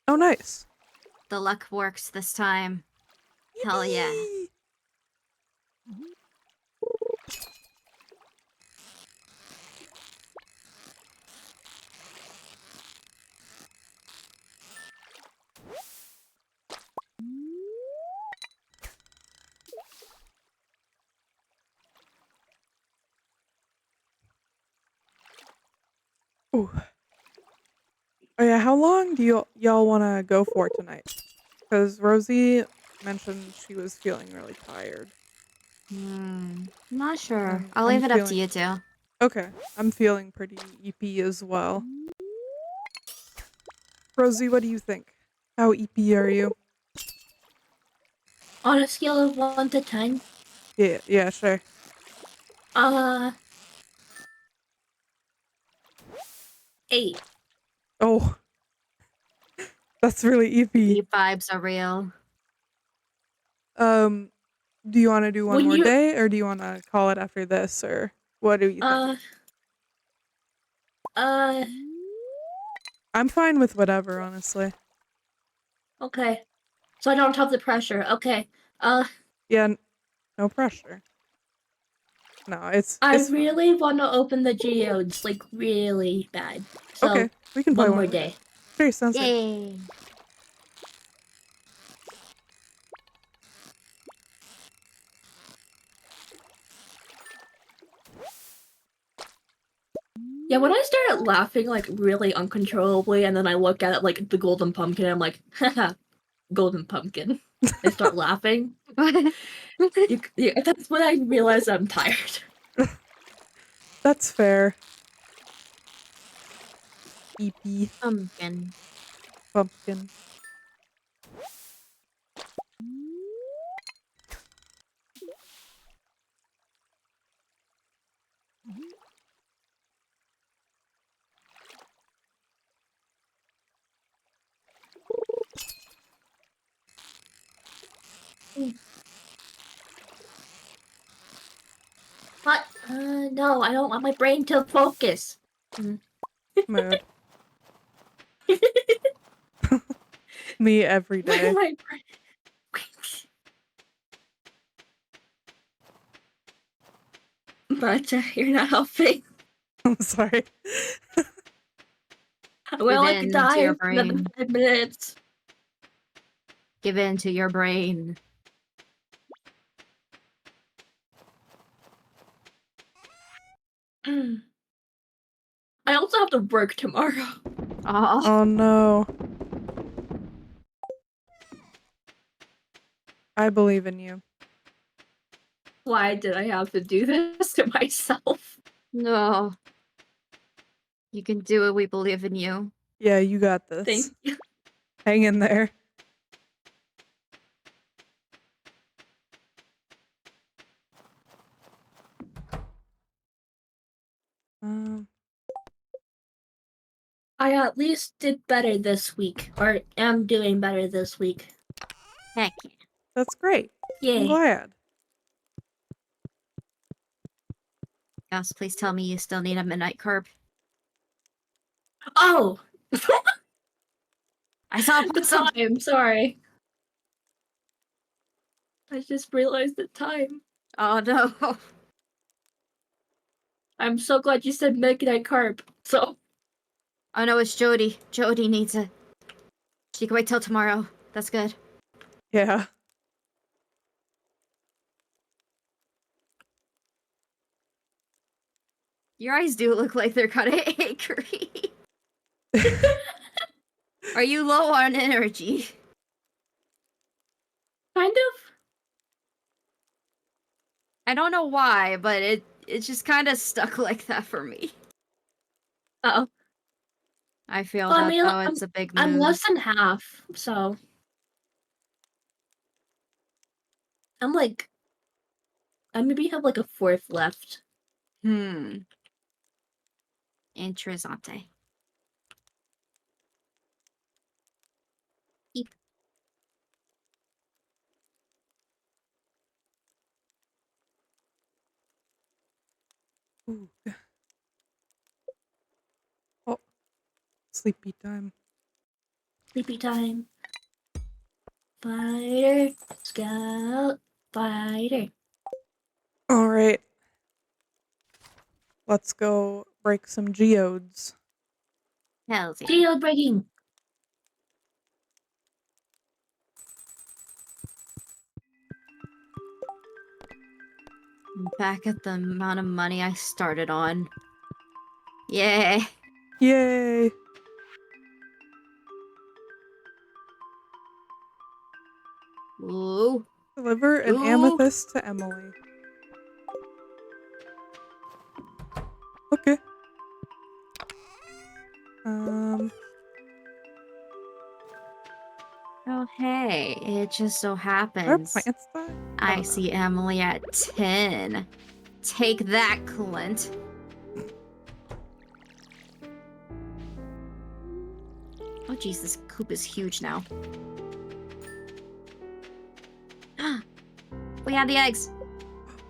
Oh, nice. The luck works this time. Hell yeah. Yippee! Ooh. Oh yeah, how long do y'all want to go for tonight? Because Rosie mentioned she was feeling really tired. Not sure. I'll I'm leave it up to feeling you two. okay. I'm feeling pretty EP as well. Rosie, what do you think? How EP are you? On a scale of 1 to 10, Yeah, sure. uh, 8. Oh, that's really EP. Deep vibes are real. Do you want to do one When more you, day, or do you want to call it after this, or what do you think? uh, uh, I'm fine with whatever, honestly. okay. So I don't have the pressure. Okay. Uh, Yeah, no pressure. No, I it's fine. really want to open the geodes, like, really bad. Okay, So, we can play one one more more day. day. Sure, sounds good. Yay. Yeah, when I started laughing, like, really uncontrollably, and then I look at it, like, the golden pumpkin, I'm like, haha, golden pumpkin. I start laughing. That's when I realize I'm tired. That's fair. EP Pumpkin. pumpkin. But, no, I don't want my brain to focus. Mood. Me every Why day. my brain? But you're not helping. I'm sorry. Will I in to die your in another brain. 5 minutes? Give in to your brain. I also have to work tomorrow. Oh, Oh no. I believe in you. Why did I have to do this to myself? no. You can do it. We believe in you. Yeah, you got this. Thank you. Hang in there. Um, I at least did better this week, or am doing better this week. Heck yeah. that's great. I'm Yay. glad. Yes, please tell me you still need a midnight carb. Oh! I saw The time, sorry. I just realized the time. Oh no. I'm so glad you said midnight carb. So, Oh no, it's Jody. Jody needs it. She can wait till tomorrow. That's good. Yeah. Your eyes do look like they're kind of angry. Are you low on energy? kind of. I don't know why, but it's just kind of stuck like that for me. Uh-oh. I feel Well, I that mean, though. It's a big I'm mood. less than half, so. I'm like, I maybe have like a fourth left. Interessante. Eep. Ooh. Oh, sleepy time. Sleepy time. Fighter, scout, fighter. All right. Let's go break some geodes. Hells yeah. Jailbreaking. I'm back at the amount of money I started on. Yay. Yay! Ooh. Deliver an Ooh. amethyst to Emily. Okay. Oh, hey. It just so Are happens plants die? I don't know. see Emily at 10. Take that, Clint. Oh, jeez, this coop is huge now. We have the eggs.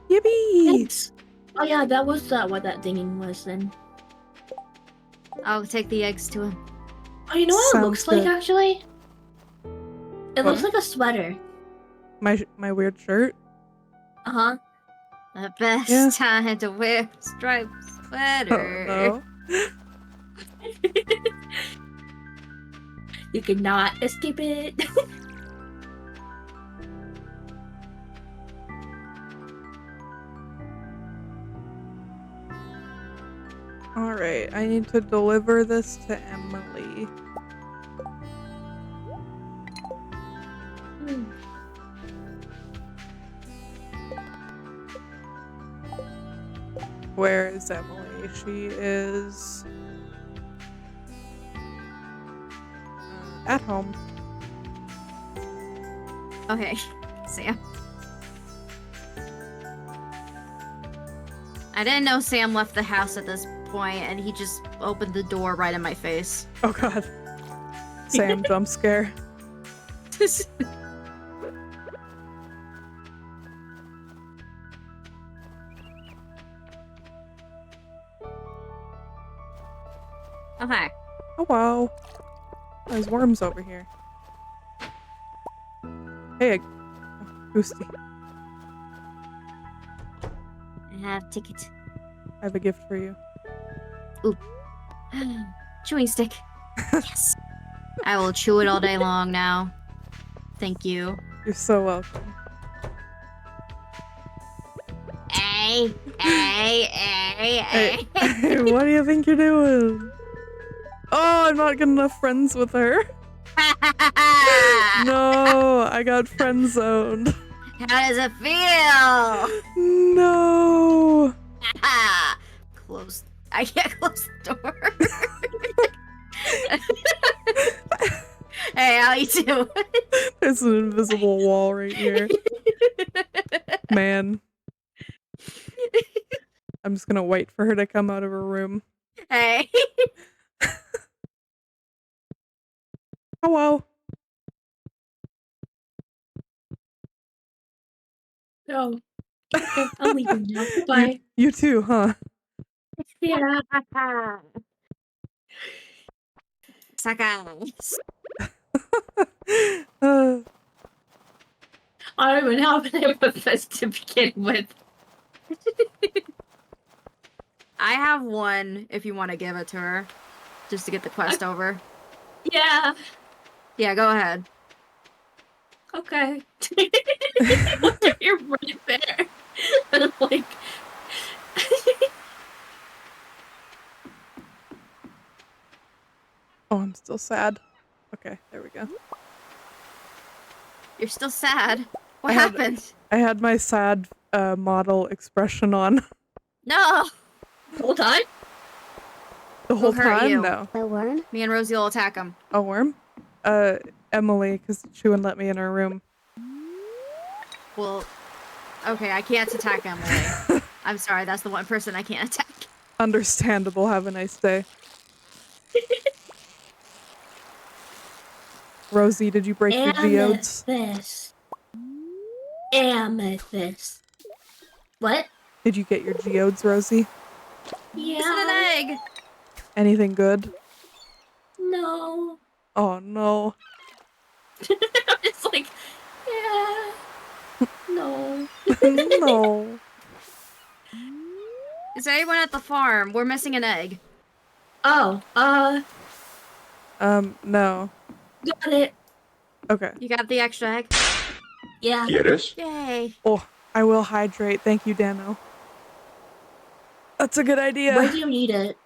Yippee! Thanks. Oh yeah, that was what that dinging was then. I'll take the eggs to him. Oh, you know what it Sounds looks like good. actually? It looks What? like a sweater. My weird shirt? Uh-huh. The best Yeah. time to wear a striped Oh sweater. no. You cannot escape it. Alright, I need to deliver this to Emily. Where is Emily? She is at home. Okay, Sam. I didn't know Sam left the house at this point, and he just opened the door right in my face. Oh god. Sam jump scare. Okay. Oh wow. There's worms over here. Hey, Goosty. I have ticket. I have a gift for you. Chewing stick. Yes. I will chew it all day long now. Thank you. You're so welcome. Hey, hey, hey, Hey, hey. what do you think you're doing? Oh, I'm not good enough friends with her. No, I got friend zoned. How does it feel? No. Close. I can't close the door. Hey, how you doing? There's an invisible wall right here. Man. I'm just gonna wait for her to come out of her room. Hey. Hello. Oh. Okay, I'm leaving now. Bye. You too, huh? Yeah. Suckers. I don't even have an amethyst to begin with. I have one if you want to give it to her. Just to get the quest over. Yeah. Yeah, go ahead. Okay. You're right there. And I'm like... Oh, I'm still sad. Okay, there we go. You're still sad. What I had- happened? I had my sad model expression on No! The whole time? the whole hurt time. you? No. The worm? Me and Rosie will attack him. A worm? Emily, because she wouldn't let me in her room. Well, okay, I can't attack Emily. I'm sorry, that's the one person I can't attack. Understandable. Have a nice day. Rosie, did you break your geodes? Amethyst. Amethyst. What? Did you get your geodes, Rosie? Yeah. Is it an egg? Anything good? No. Oh no. I'm just like, yeah. No. No. Is there anyone at the farm? We're missing an egg. Oh, No. got it. Okay. You got the extra egg? Yeah. ¿Quieres? Yay. Oh, I will hydrate. Thank you, Dano. That's a good idea. Where do you need it?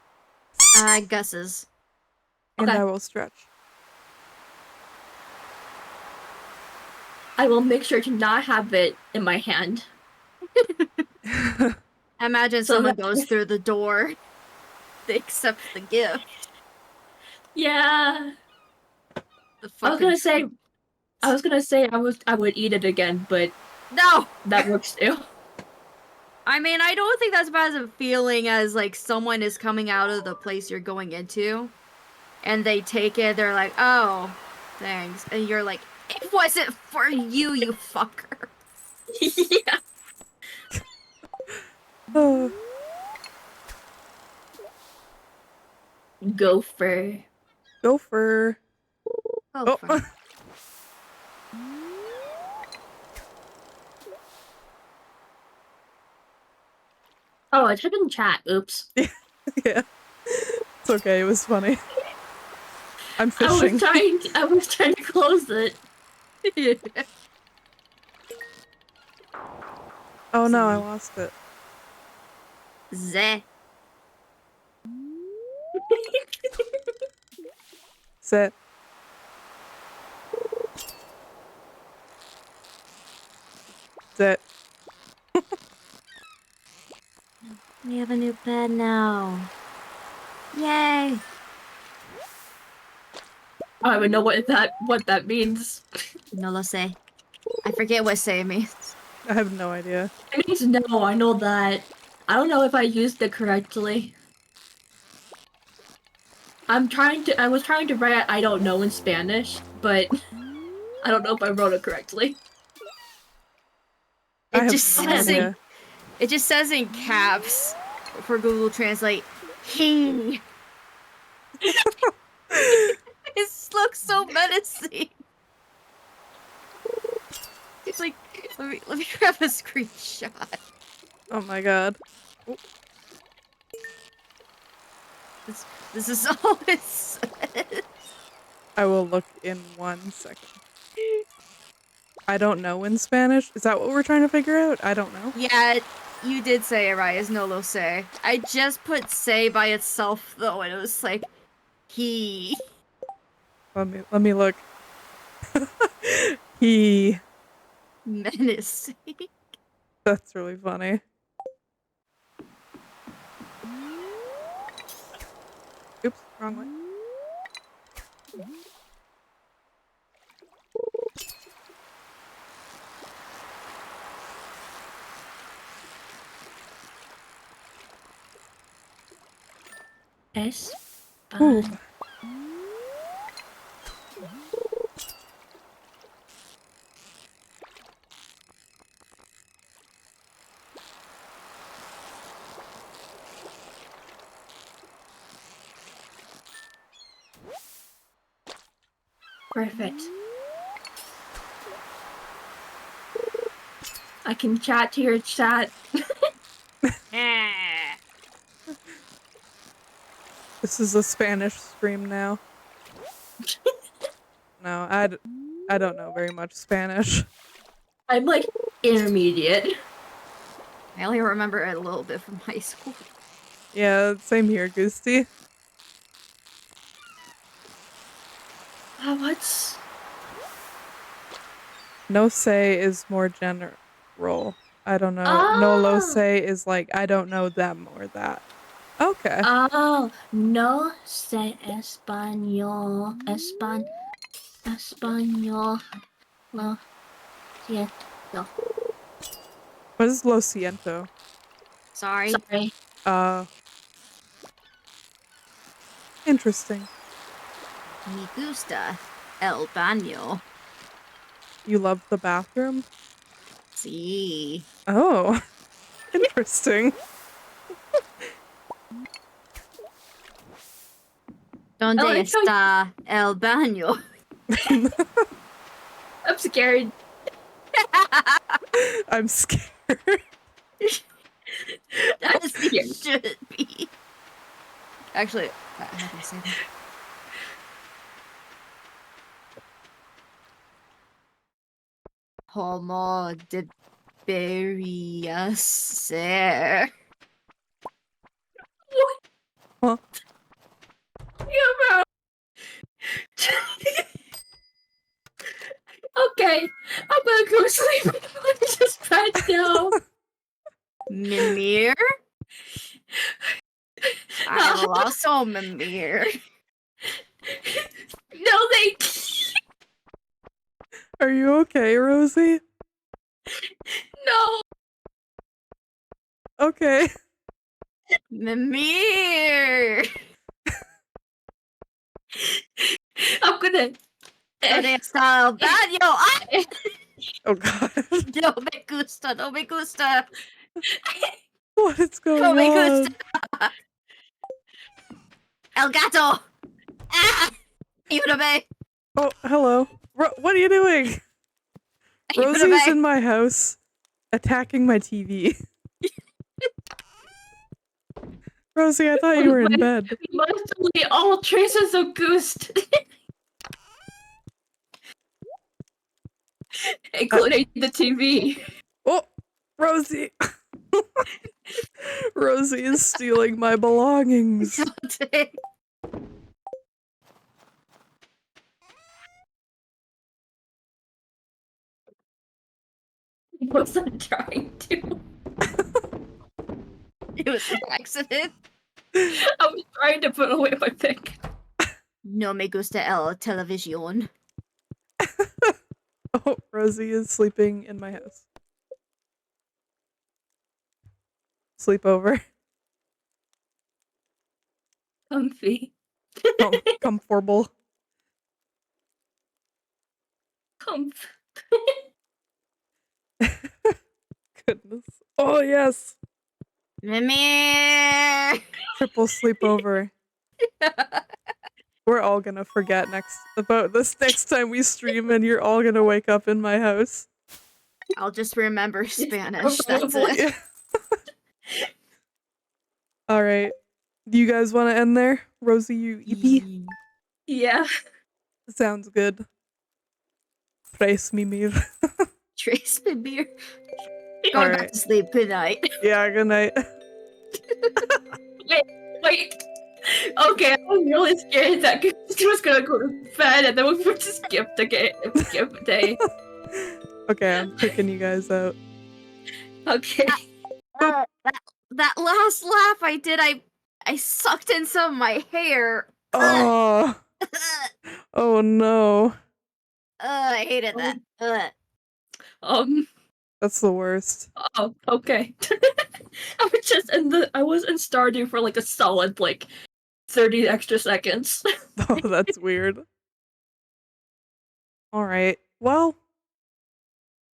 Gus's. And Okay. I will stretch. I will make sure to not have it in my hand. I imagine So someone that goes through the door. They accept the gift. yeah. The I was fucking gonna say I would eat it again, but no. that works too. I mean, I don't think that's bad as a feeling as like someone is coming out of the place you're going into, and they take it. They're like, "Oh, thanks," and you're like, "It wasn't for you, you fucker." Yeah. Oh, Gopher. gopher. Oh, Oh, fine. Oh, I typed in chat. Oops. yeah. It's okay. It was funny. I'm I was fishing. trying to close it. Oh no, I lost it. Zeh. Sit. Sit. We have a new bed now. Yay! I don't even know what that means. No lo sé. I forget what say means. I have no idea. It means no, I know that. I don't know if I used it correctly. I was trying to write I don't know in Spanish, but I don't know if I wrote it correctly. I It have just no says idea. it just says in caps for Google Translate. King. It looks so menacing. It's like, let me grab a screenshot. Oh my god. This is all it says. I will look in 1 second. I don't know in Spanish. Is that what we're trying to figure out? I don't know. Yeah, you did say it right. It's no lo sé. I just put say by itself though, and it was like he. Let me look. He. Menacing. That's really funny. Oops, wrong way. Ooh. Perfect. I can chat to your chat. This is a Spanish stream now. No, I don't know very much Spanish. I'm like intermediate. I only remember it a little bit from high school. Yeah, same here, Goosty. What's No say is more general. I don't know. No lo oh say is like I don't know them or that. Okay. oh no sé español español lo siento. What is lo siento? Sorry. Sorry. Interesting. Me gusta el baño. You love the bathroom? Sí. Oh, interesting. ¿Dónde I like how está el baño? I'm scared. I'm scared. I'm As scared. it should be. Actually, how do I say that? Como debería ser. Huh? Mimir? I am also Mimir. No, they. Are you okay, Rosie? No. Okay. Mimir! I'm gonna. Eres tan baño! ¡Ay! Oh god. No me gusta, no me gusta. What is No going me gusta. on? El gato! Ah! Ayúdame! Oh, hello. What are you doing? Rosie's Ayúdame! in my house, attacking my TV. Rosie, I thought you were in bed. We must delete all traces of Ghost, including the TV. Oh, Rosie. Rosie is stealing my belongings. I wasn't trying to. It was an accident. I was trying to put away my pick. No me gusta el televisión. Oh, Rosie is sleeping in my house. Sleepover. Comfy. Comfortable. Goodness. Oh, yes. Mimir! Triple sleepover. We're all gonna forget about this next time we stream, and you're all gonna wake up in my house. I'll just remember Spanish, that's probably. it. Yeah. All right. Do you guys want to end there? Rosie, you eepy? Yeah. Sounds good. Praise Mimir. Trace Mimir. All Going right. back to sleep. Good night. Yeah, good night. Wait. Okay, I was really scared that she was gonna go to bed and then we would just skip the game. Skip the day. Okay, I'm kicking you guys out. Okay. That last laugh I did, I sucked in some of my hair. Oh. Oh no. I hated that. Ugh. That's the worst. Oh, okay. I was in Stardew for like a solid 30 extra seconds. Oh, that's weird. All right. Well,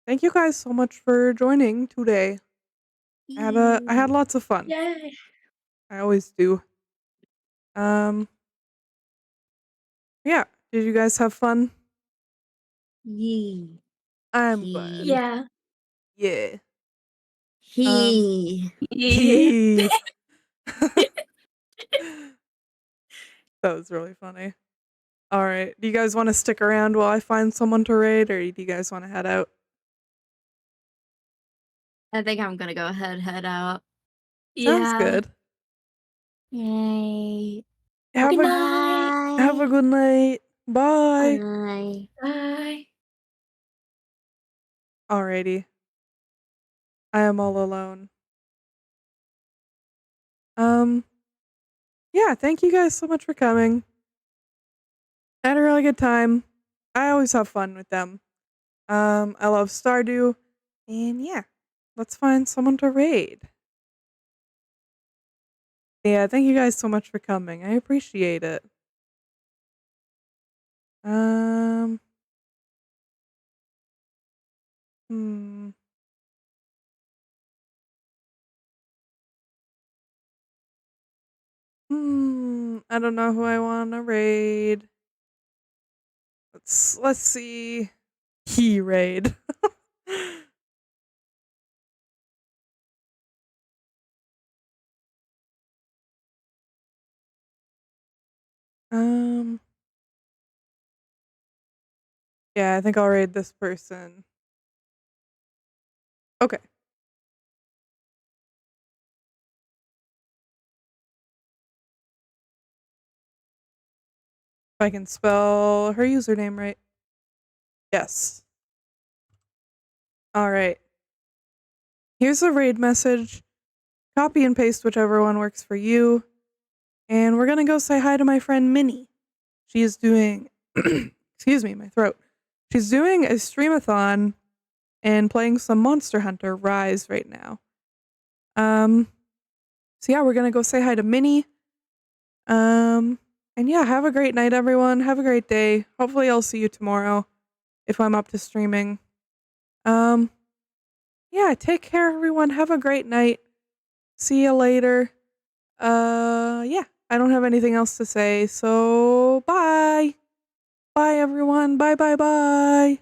thank you guys so much for joining today. I had lots of fun. Yay. I always do. Yeah. Did you guys have fun? Yee. I'm glad. Yeah. Yeah. He. Yeah. That was really funny. All right. Do you guys want to stick around while I find someone to raid, or do you guys want to head out? I think I'm gonna go head out. Sounds good. Yay. Have Good a night. have a good night. Bye. Bye. Bye. Alrighty. I am all alone. Yeah, thank you guys so much for coming. I had a really good time. I always have fun with them. I love Stardew, and yeah, let's find someone to raid. Yeah, thank you guys so much for coming. I appreciate it. Hmm. I don't know who I want to raid. Let's see. He raid. Um. Yeah, I think I'll raid this person. Okay. If I can spell her username right. Yes. All right. Here's a raid message copy and paste whichever one works for you. And we're going to go say hi to my friend Minnie. She is doing, excuse me, my throat. She's doing a streamathon and playing some Monster Hunter Rise right now. So yeah, we're going to go say hi to Minnie. And yeah, have a great night, everyone. Have a great day. Hopefully I'll see you tomorrow if I'm up to streaming. Yeah, take care, everyone. Have a great night. See you later. Yeah, I don't have anything else to say, so bye. Bye, everyone. Bye, bye, bye.